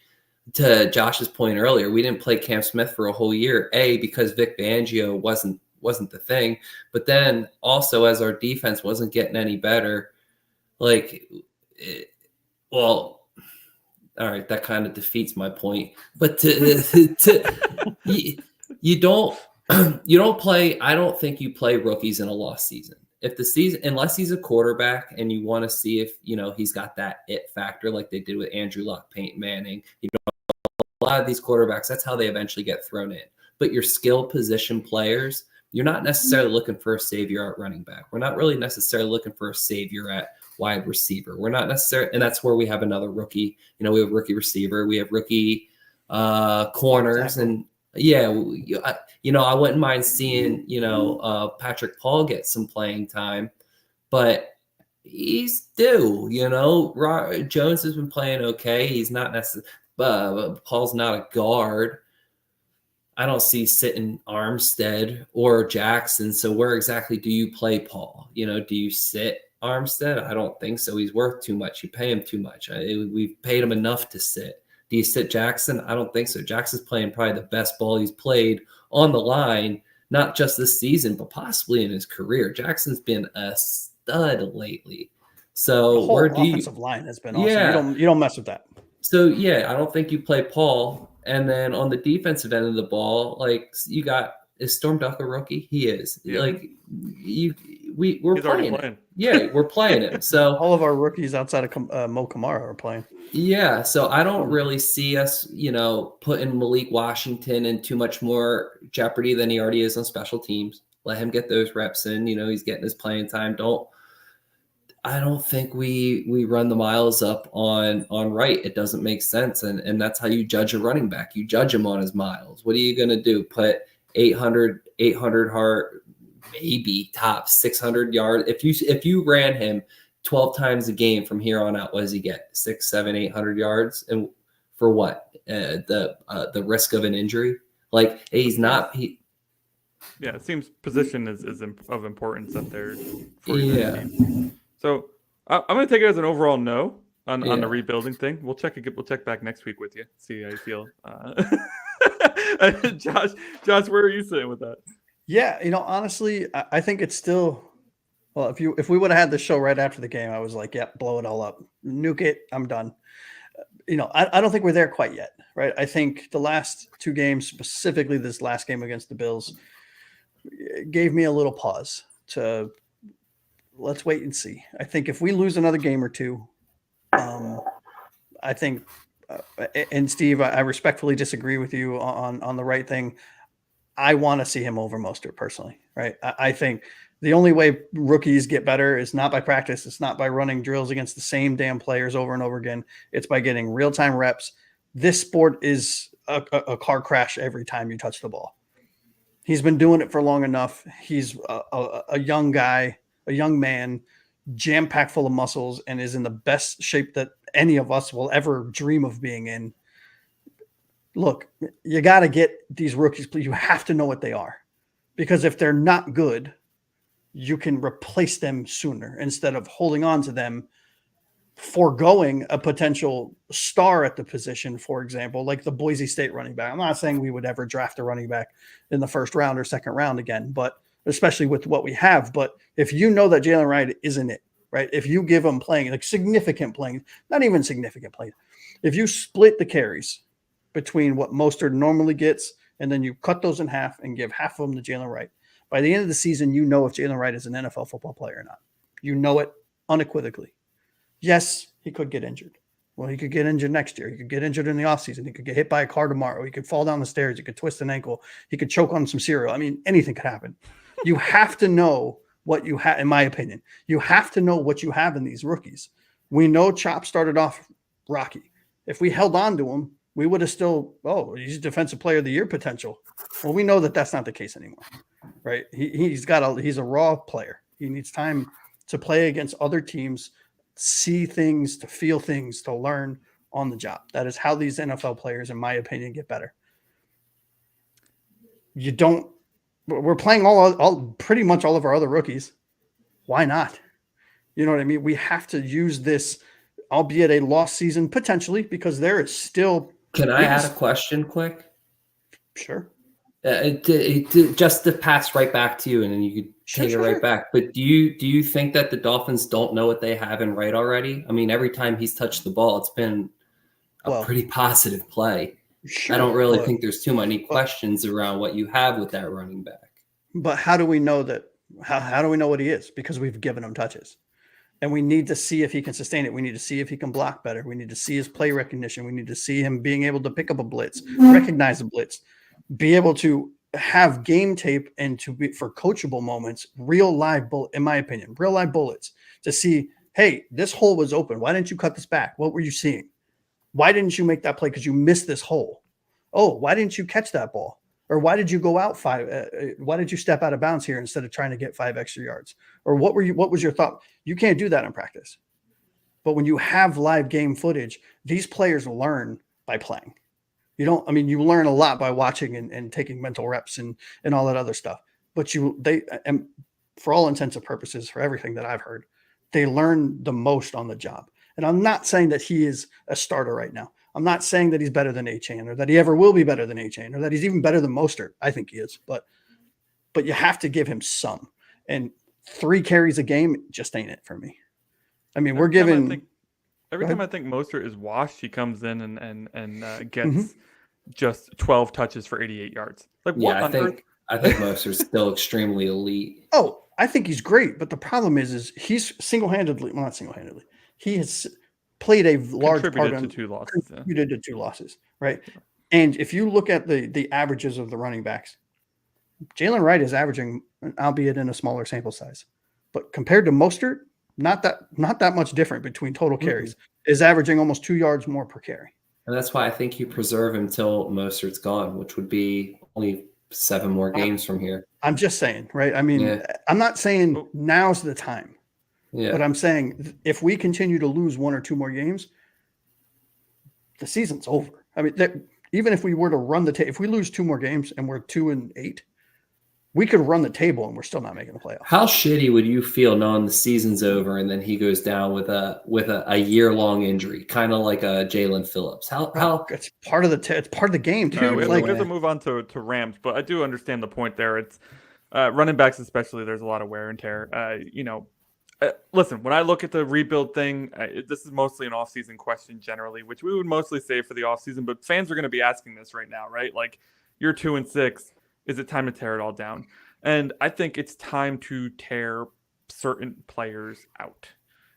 to Josh's point earlier, we didn't play Cam Smith for a whole year, because Vic Fangio wasn't the thing, but then also as our defense wasn't getting any better, all right, that kind of defeats my point. But you don't play. I don't think you play rookies in a lost season. If the season, unless he's a quarterback and you want to see if he's got that it factor like they did with Andrew Luck, Peyton Manning, a lot of these quarterbacks, that's how they eventually get thrown in. But your skill position players, you're not necessarily looking for a savior at running back. We're not really necessarily looking for a savior at wide receiver. We're not necessarily, and that's where we have another rookie. We have rookie receiver, we have rookie corners, and I wouldn't mind seeing Patrick Paul get some playing time, but he's due. Jones has been playing okay. He's not necessarily. Paul's not a guard. I don't see sitting Armstead or Jackson. So where exactly do you play Paul? Do you sit Armstead? I don't think so. He's worth too much. You pay him too much. We've paid him enough to sit. Do you sit Jackson? I don't think so. Jackson's playing probably the best ball he's played on the line, not just this season, but possibly in his career. Jackson's been a stud lately. So the whole offensive line has been awesome. Yeah. You don't mess with that. So I don't think you play Paul. And then on the defensive end of the ball, you got, is Storm Duck a rookie? He is. Yeah. We're playing it. Yeah, we're playing it. So all of our rookies outside of Mo Kamara are playing. Yeah, so I don't really see us, putting Malik Washington in too much more jeopardy than he already is on special teams. Let him get those reps in. He's getting his playing time. I don't think we run the miles up on right. It doesn't make sense, and that's how you judge a running back. You judge him on his miles. What are you going to do? Put 800 heart, maybe top 600 yards. If you ran him 12 times a game from here on out, what does he get? 600, 700, 800 yards, and for what? The risk of an injury? He's not. Yeah, it seems position is of importance up there for your team. So I'm going to take it as an overall no on the rebuilding thing. We'll check back next week with you, see how you feel. Josh, where are you sitting with that? Yeah, honestly, I think it's still. Well, if we would have had the show right after the game, I was like, "Yep, blow it all up, nuke it, I'm done." I don't think we're there quite yet, right? I think the last two games, specifically this last game against the Bills, gave me a little pause to. Let's wait and see. I think if we lose another game or two, I think, and Steve, I respectfully disagree with you on the right thing. I want to see him over Mostert personally, right? I think the only way rookies get better is not by practice. It's not by running drills against the same damn players over and over again. It's by getting real-time reps. This sport is a car crash every time you touch the ball. He's been doing it for long enough. He's a young guy, a young man, jam-packed full of muscles, and is in the best shape that any of us will ever dream of being in. Look, you got to get these rookies. You have to know what they are, because if they're not good, you can replace them sooner instead of holding on to them, foregoing a potential star at the position, for example, like the Boise State running back. I'm not saying we would ever draft a running back in the first round or second round again, but especially with what we have. But if you know that Jalen Wright isn't it, right? If you give him playing, like significant playing, not even significant playing, if you split the carries between what Mostert normally gets, and then you cut those in half and give half of them to Jalen Wright, by the end of the season, you know if Jalen Wright is an NFL football player or not. You know it unequivocally. Yes, he could get injured. Well, he could get injured next year. He could get injured in the offseason. He could get hit by a car tomorrow. He could fall down the stairs. He could twist an ankle. He could choke on some cereal. I mean, anything could happen. You have to know what you have, in my opinion. You have to know what you have in these rookies. We know Chop started off rocky. If we held on to him, we would have still, he's defensive player of the year potential. Well, we know that that's not the case anymore, right? He's a raw player. He needs time to play against other teams, see things, to feel things, to learn on the job. That is how these NFL players, in my opinion, get better. We're playing pretty much all of our other rookies. Why not? You know what I mean? We have to use this, albeit a lost season potentially, because there is still Can I add a question quick? Sure. Just to pass right back to you, and then you could take it right back. But do you think that the Dolphins don't know what they have in right already? I mean, every time he's touched the ball, it's been a pretty positive play. Sure, I don't really think there's too many questions around what you have with that running back. But how do we know that? How do we know what he is? Because we've given him touches. And we need to see if he can sustain it. We need to see if he can block better. We need to see his play recognition. We need to see him being able to pick up a blitz, recognize a blitz, be able to have game tape and to be for coachable moments, real live bullet, in my opinion, real live bullets to see, hey, this hole was open. Why didn't you cut this back? What were you seeing? Why didn't you make that play? Because you missed this hole. Oh, why didn't you catch that ball? Or why did you go out why did you step out of bounds here instead of trying to get 5 extra yards? Or what was your thought? You can't do that in practice. But when you have live game footage, these players learn by playing. You learn a lot by watching and taking mental reps and all that other stuff. But and for all intents and purposes, for everything that I've heard, they learn the most on the job. And I'm not saying that he is a starter right now. I'm not saying that he's better than A-Chain or that he ever will be better than A-Chain or that he's even better than Mostert. I think he is, but you have to give him some. And 3 carries a game just ain't it for me. I mean, we're giving. Every time I think Mostert is washed, he comes in and gets just 12 touches for 88 yards. Like what on earth? I think Mostert's still extremely elite. Oh, I think he's great, but the problem is he's not single-handedly. He has played a large part contributed to 2 losses, right? And if you look at the averages of the running backs, Jalen Wright is averaging, albeit in a smaller sample size, but compared to Mostert, not that much different between total carries. Is averaging almost 2 yards more per carry. And that's why I think you preserve him till Mostert's gone, which would be only 7 more games from here. I'm just saying, right? I mean, I'm not saying now's the time. Yeah. But I'm saying if we continue to lose 1 or 2 more games, the season's over. I mean, even if we were to run the table, if we lose 2 more games and we're 2-8, we could run the table and we're still not making the playoffs. How shitty would you feel knowing the season's over and then he goes down with a year-long injury, kind of like a Jalen Phillips? How it's part of the game, dude. We have to move on to Rams, but I do understand the point there. It's running backs, especially. There's a lot of wear and tear. Listen, when I look at the rebuild thing, this is mostly an off-season question generally, which we would mostly save for the off-season, but fans are going to be asking this right now, right? Like, you're 2-6. Is it time to tear it all down? And I think it's time to tear certain players out.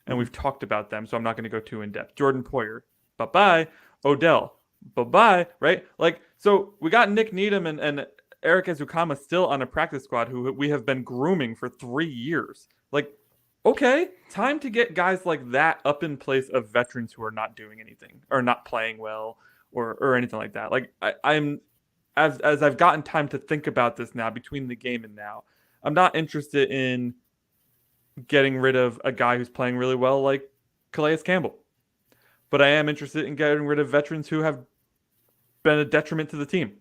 And we've talked about them, so I'm not going to go too in-depth. Jordan Poyer, bye-bye. Odell, bye-bye, right? Like, so we got Nick Needham and Eric Ezukama still on a practice squad who we have been grooming for 3 years. Like, okay, time to get guys like that up in place of veterans who are not doing anything or not playing well or anything like that. Like I'm as I've gotten time to think about this now between the game and now, I'm not interested in getting rid of a guy who's playing really well like Calais Campbell. But I am interested in getting rid of veterans who have been a detriment to the team.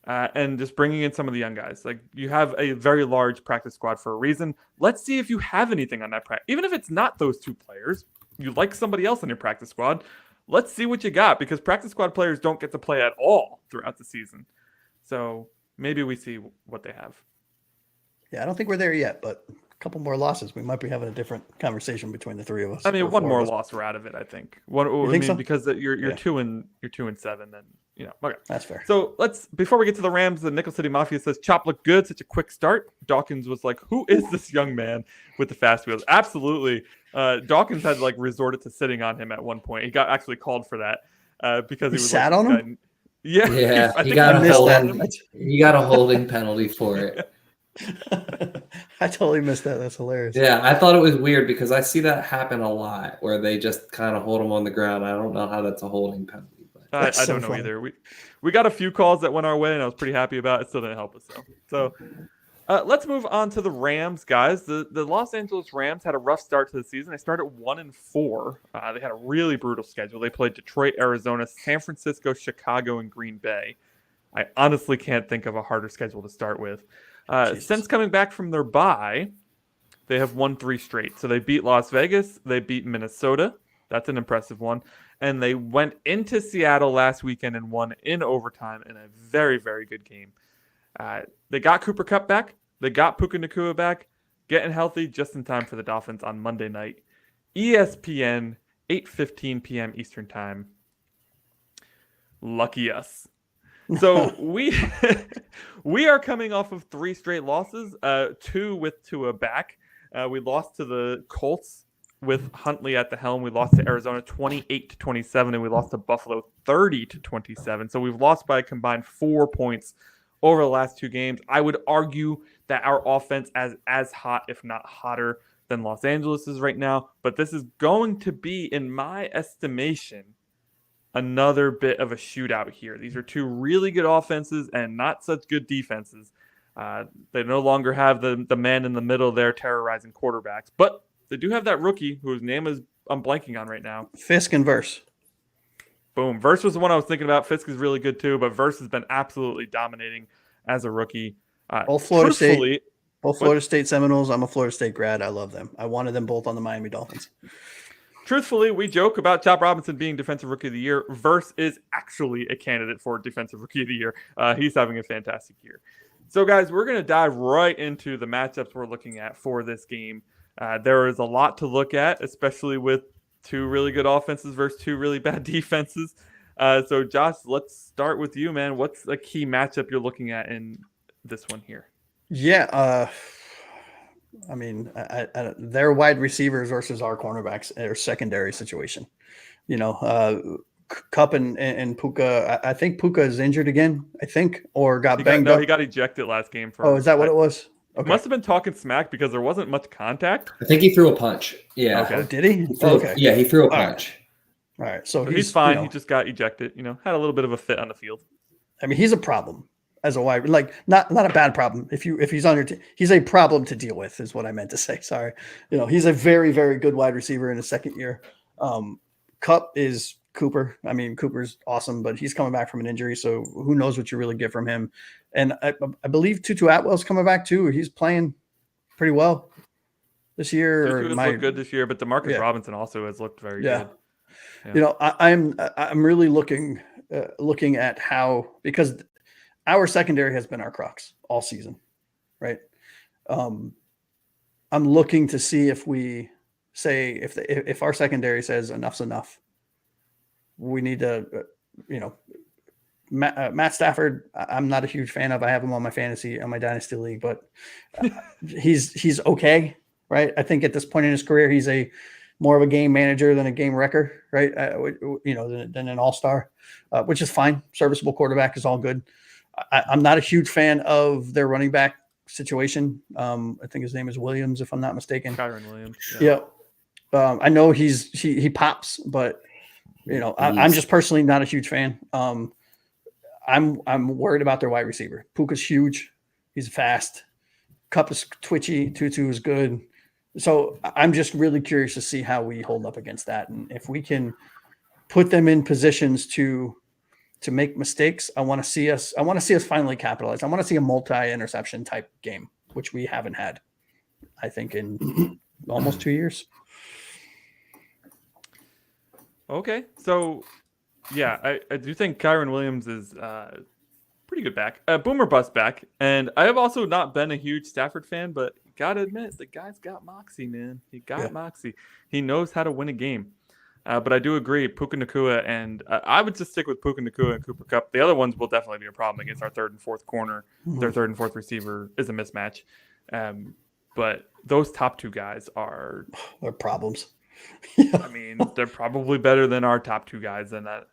And just bringing in some of the young guys. Like, you have a very large practice squad for a reason. Let's see if you have anything on that practice. Even if it's not those 2 players, you like somebody else on your practice squad, let's see what you got, because practice squad players don't get to play at all throughout the season. So maybe we see what they have. Yeah, I don't think we're there yet, but a couple more losses, we might be having a different conversation between the 3 of us. I mean, 1 more loss, we're out of it, I think. So? Because you're 2-7, then okay. That's fair. So before we get to the Rams, the Nickel City Mafia says Chop looked good, such a quick start. Dawkins was like, who is this young man with the fast wheels? Absolutely. Dawkins had resorted to sitting on him at one point. He got actually called for that because he was sat on him. Yeah, he got a holding penalty for it. I totally missed that. That's hilarious. Yeah, I thought it was weird because I see that happen a lot where they just kind of hold him on the ground. I don't know how that's a holding penalty. I don't know either. We got a few calls that went our way, and I was pretty happy about it. Still didn't help us, though. So let's move on to the Rams, guys. The Los Angeles Rams had a rough start to the season. They started 1-4. They had a really brutal schedule. They played Detroit, Arizona, San Francisco, Chicago, and Green Bay. I honestly can't think of a harder schedule to start with. Since coming back from their bye, they have won 3 straight. So they beat Las Vegas, they beat Minnesota, That's an impressive one. And they went into Seattle last weekend and won in overtime in a very, very good game. They got Cooper Kupp back. They got Puka Nacua back, getting healthy just in time for the Dolphins on Monday night. ESPN, 8:15 p.m. Eastern Time. Lucky us. So we are coming off of 3 straight losses, 2 with Tua back. We lost to the Colts with Huntley at the helm. We lost to Arizona 28-27, and we lost to Buffalo 30-27. So we've lost by a combined 4 points over the last 2 games. I would argue that our offense is as hot, if not hotter, than Los Angeles is right now. But this is going to be, in my estimation, another bit of a shootout here. These are 2 really good offenses and not such good defenses. They no longer have the man in the middle there terrorizing quarterbacks. But they do have that rookie whose name I'm blanking on right now. Fisk and Verse. Boom. Verse was the one I was thinking about. Fisk is really good too, but Verse has been absolutely dominating as a rookie. Both Florida State Seminoles. I'm a Florida State grad. I love them. I wanted them both on the Miami Dolphins. Truthfully, we joke about Chop Robinson being Defensive Rookie of the Year. Verse is actually a candidate for Defensive Rookie of the Year. He's having a fantastic year. So, guys, we're going to dive right into the matchups we're looking at for this game. There is a lot to look at, especially with 2 really good offenses versus 2 really bad defenses. So, Josh, let's start with you, man. What's a key matchup you're looking at in this one here? Yeah, I mean, their wide receivers versus our cornerbacks, or secondary situation. Kupp and Puka. I think Puka is injured again. Or got banged up. He got ejected last game. Is that what it was? Okay. Must have been talking smack because there wasn't much contact. I think he threw a punch. Yeah. Okay. Oh, did he? Okay. Yeah, he threw a punch. All right. So he's fine. He just got ejected. Had a little bit of a fit on the field. I mean, he's a problem as a wide, not a bad problem. If he's on your team, he's a problem to deal with, is what I meant to say. Sorry. He's a very, very good wide receiver in his second year. Kupp is Cooper. I mean, Cooper's awesome, but he's coming back from an injury, so who knows what you really get from him. And I believe Tutu Atwell's coming back too. He's playing pretty well this year. Tutu has looked good this year, but DeMarcus Robinson also has looked very good. Yeah. I'm really looking at how, because our secondary has been our crux all season, right? I'm looking to see if we say if our secondary says enough's enough, we need to, Matt Stafford. I'm not a huge fan of. I have him on my dynasty league, but he's okay, right? I think at this point in his career, he's more of a game manager than a game wrecker, right? Than an all-star, which is fine. Serviceable quarterback is all good. I'm not a huge fan of their running back situation. I think his name is Williams, if I'm not mistaken. Kyron Williams. Yeah. I know he pops, but I'm just personally not a huge fan. I'm worried about their wide receiver. Puka's huge. He's fast. Kupp is twitchy. Tutu is good. So I'm just really curious to see how we hold up against that, and if we can put them in positions to make mistakes. I want to see us finally capitalize. I want to see a multi-interception type game, which we haven't had, I think, in almost 2 years. Okay. So, yeah, I do think Kyron Williams is pretty good back. Boomer bust back. And I have also not been a huge Stafford fan, but got to admit, the guy's got moxie, man. He got moxie. He knows how to win a game. But I do agree, Puka Nacua, and I would just stick with Puka Nacua and Cooper Kupp. The other ones will definitely be a problem against our 3rd and 4th corner. Mm-hmm. Their 3rd and 4th receiver is a mismatch. But those top 2 guys are problems. I mean, they're probably better than our top 2 guys, and that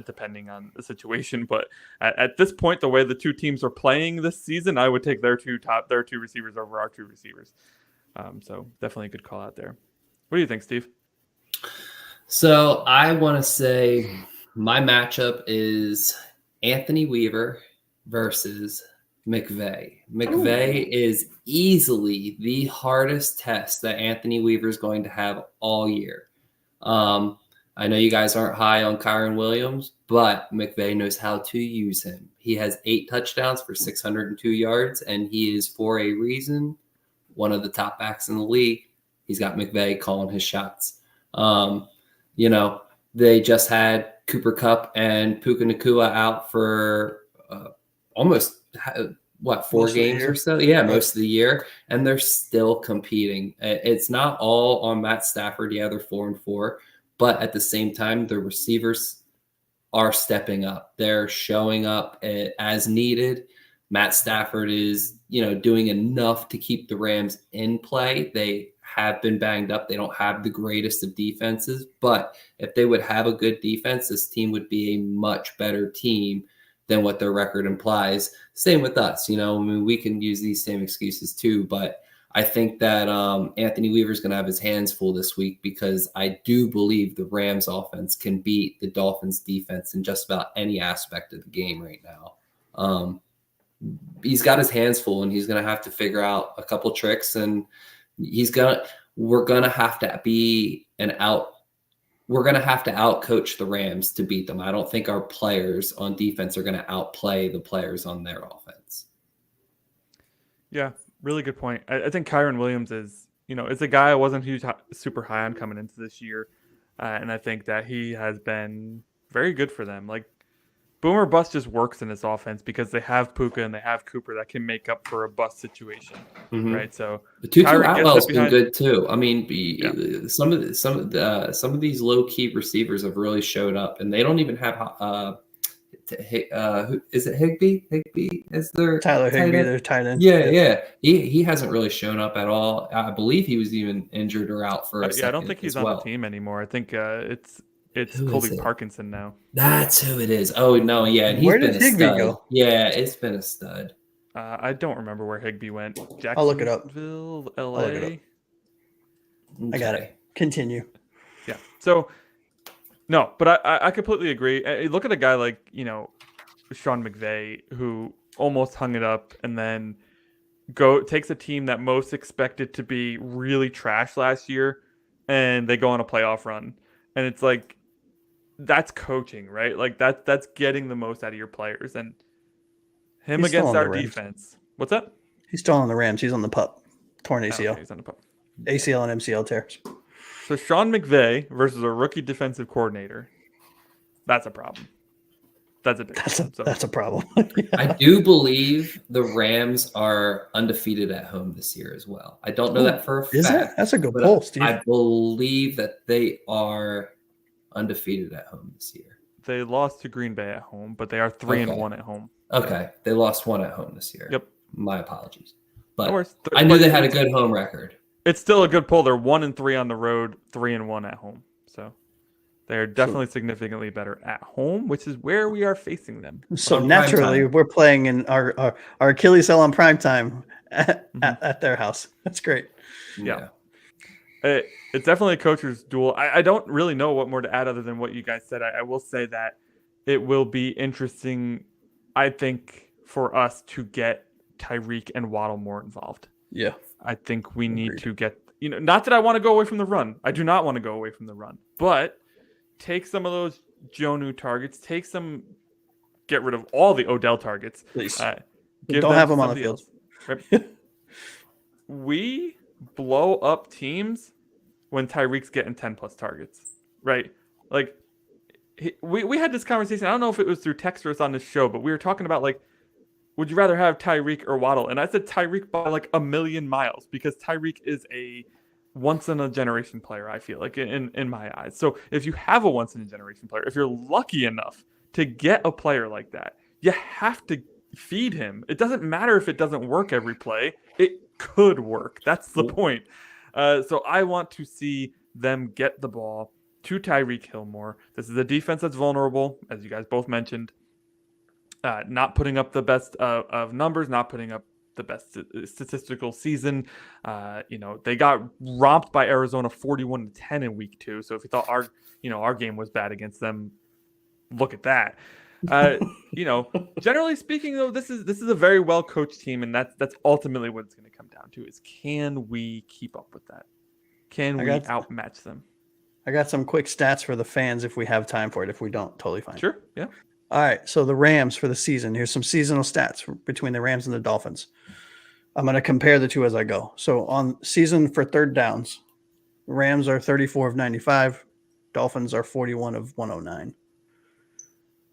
depending on the situation. But at this point, the way the 2 teams are playing this season, I would take their 2 receivers over our 2 receivers. So definitely a good call out there. What do you think, Steve? So I want to say my matchup is Anthony Weaver versus McVay. McVay is easily the hardest test that Anthony Weaver is going to have all year. I know you guys aren't high on Kyron Williams, but McVay knows how to use him. He has 8 touchdowns for 602 yards, and he is, for a reason, one of the top backs in the league. He's got McVay calling his shots. You know, they just had Cooper Kupp and Puka Nakua out for almost 4 games or so? Yeah, most of the year, and they're still competing. It's not all on Matt Stafford. Yeah, they're 4-4, but at the same time, the receivers are stepping up. They're showing up as needed. Matt Stafford is, doing enough to keep the Rams in play. They have been banged up. They don't have the greatest of defenses, but if they would have a good defense, this team would be a much better team than what their record implies. Same with us. We can use these same excuses too, but I think that Anthony Weaver's going to have his hands full this week because I do believe the Rams offense can beat the Dolphins defense in just about any aspect of the game right now. He's got his hands full, and he's going to have to figure out a couple tricks, and we're going to have to outcoach the Rams to beat them. I don't think our players on defense are going to outplay the players on their offense. Yeah, really good point. I think Kyron Williams is a guy I wasn't super high on coming into this year. And I think that he has been very good for them. Like, Boomer Bust just works in this offense because they have Puka and they have Cooper that can make up for a bust situation, right? So the Tutu Atwell's been good too. I mean, some of these low key receivers have really showed up, and they don't even have is it Higbee? Higbee is their Tyler Higbee, their tight end. Yeah. He hasn't really shown up at all. I believe he was even injured or out for a second. I don't think he's on the team anymore. I think it's Colby Parkinson now. That's who it is. Oh no, yeah. And where did Higbee go? Yeah, it's been a stud. I don't remember where Higbee went. I'll look it up. LA. Okay. I got it. Continue. Yeah. So no, but I completely agree. Look at a guy like Sean McVay, who almost hung it up and then takes a team that most expected to be really trash last year, and they go on a playoff run, and it's like, that's coaching, right? Like that's getting the most out of your players. And him against our defense. What's that? He's still on the Rams. He's on the PUP. Torn ACL. Okay, he's on the PUP. ACL and MCL tears. So Sean McVay versus a rookie defensive coordinator. That's a problem. That's a big problem. That's a problem. I do believe the Rams are undefeated at home this year as well. I don't know that for a fact. Is it? That's a good poll, Steve. I believe that they are undefeated at home this year. They lost to Green Bay at home, but they are 3-1 at home. Okay. They lost 1 at home this year. Yep. My apologies. But I knew they had a good home record. It's still a good poll. They're 1-3 on the road, 3-1 at home. So they're definitely significantly better at home, which is where we are facing them. So naturally, we're playing in our Achilles heel on primetime at their house. That's great. Yeah. It's definitely a coach's duel. I don't really know what more to add other than what you guys said. I will say that it will be interesting, I think, for us to get Tyreek and Waddle more involved. Yeah. I think we need to get, not that I want to go away from the run. I do not want to go away from the run. But take some of those Jonnu targets. Get rid of all the Odell targets. Please. Don't have them on the field. Right? We blow up teams when Tyreek's getting 10+ targets, right? Like, we had this conversation. I don't know if it was through text or it's on this show, but we were talking about, like, would you rather have Tyreek or Waddle? And I said Tyreek by like a million miles, because Tyreek is a once-in-a-generation player, I feel like, in my eyes. So if you have a once-in-a-generation player, if you're lucky enough to get a player like that, you have to feed him. It doesn't matter if it doesn't work every play. It could work. That's the point. So I want to see them get the ball to Tyreek Hill more. This is a defense that's vulnerable, as you guys both mentioned. Not putting up the best of numbers, not putting up the best statistical season. They got romped by Arizona 41-10 in week 2. So if you thought our game was bad against them, look at that. Generally speaking, though, this is a very well coached team, and that's ultimately what it's going to come down to: is can we keep up with that? Can we outmatch them? I got some quick stats for the fans if we have time for it. If we don't, totally fine. Sure. Yeah. All right. So the Rams for the season. Here's some seasonal stats between the Rams and the Dolphins. I'm going to compare the two as I go. So on season for third downs, Rams are 34 of 95. Dolphins are 41 of 109.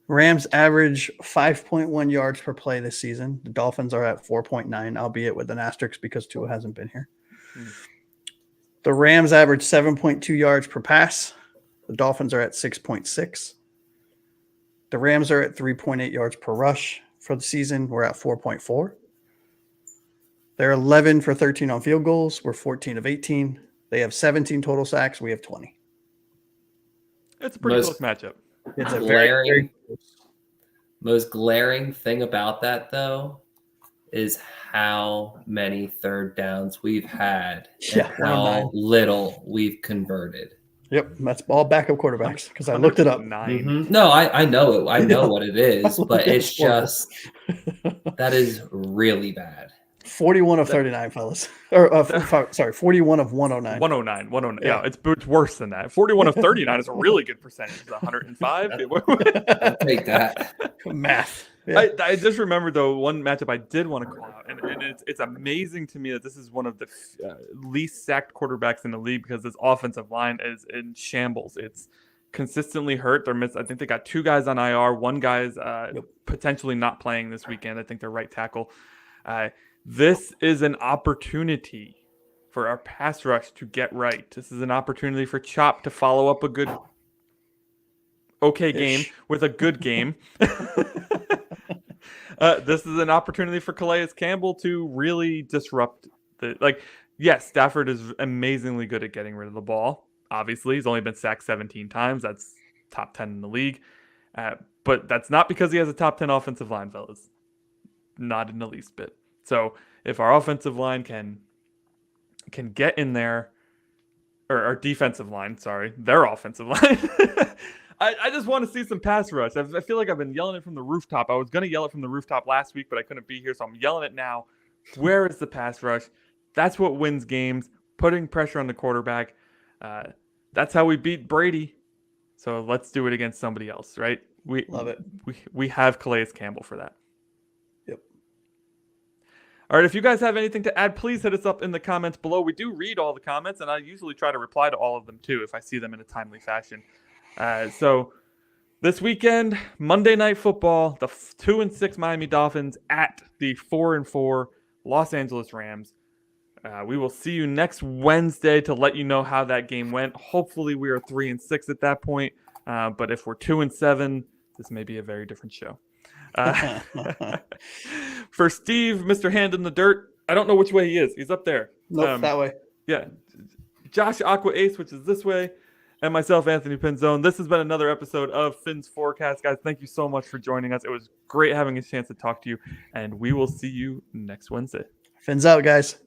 Rams average 5.1 yards per play this season. The Dolphins are at 4.9, albeit with an asterisk because Tua hasn't been here. The Rams average 7.2 yards per pass. The Dolphins are at 6.6. The Rams are at 3.8 yards per rush for the season. We're at 4.4. They're 11 for 13 on field goals. We're 14 of 18. They have 17 total sacks. We have 20. It's a pretty close matchup. It's a very most glaring thing about that, though, is how many third downs we've had and how little we've converted. Yep, that's all backup quarterbacks because I looked it up. No, I know it. I know what it is, but it's just that is really bad. 41 of 39, fellas. Sorry, 41 of 109. 109. Yeah, it's worse than that. 41 of 39 is a really good percentage. It's 105. I'll take that. Math. Yeah. I just remembered, though, one matchup I did want to call out, and it's amazing to me that this is one of the least sacked quarterbacks in the league because this offensive line is in shambles. It's consistently hurt. I think they got 2 guys on IR. One guy's potentially not playing this weekend. I think they're right tackle. This is an opportunity for our pass rush to get right. This is an opportunity for Chop to follow up a good, game with a good game. This is an opportunity for Calais Campbell to really disrupt yes, Stafford is amazingly good at getting rid of the ball. Obviously, he's only been sacked 17 times. That's top 10 in the league. But that's not because he has a top 10 offensive line, fellas. Not in the least bit. So if our offensive line can get in there, or our defensive line, sorry, their offensive line. I just want to see some pass rush. I feel like I've been yelling it from the rooftop. I was going to yell it from the rooftop last week, but I couldn't be here, so I'm yelling it now. Where is the pass rush? That's what wins games, putting pressure on the quarterback. That's how we beat Brady. So let's do it against somebody else, right? We love it. We have Calais Campbell for that. Yep. All right, if you guys have anything to add, please hit us up in the comments below. We do read all the comments, and I usually try to reply to all of them, too, if I see them in a timely fashion. So this weekend, Monday Night Football, the 2-6 Miami Dolphins at the 4-4 Los Angeles Rams. We will see you next Wednesday to let you know how that game went. Hopefully we are 3-6 at that point. But if we're 2-7, this may be a very different show. For Steve, Mr. Hand in the Dirt, I don't know which way he is. He's up there. Nope, that way. Yeah. Josh Aqua Ace, which is this way. And myself, Anthony Pinzone. This has been another episode of Phins Forecast. Guys, thank you so much for joining us. It was great having a chance to talk to you. And we will see you next Wednesday. Fins out, guys.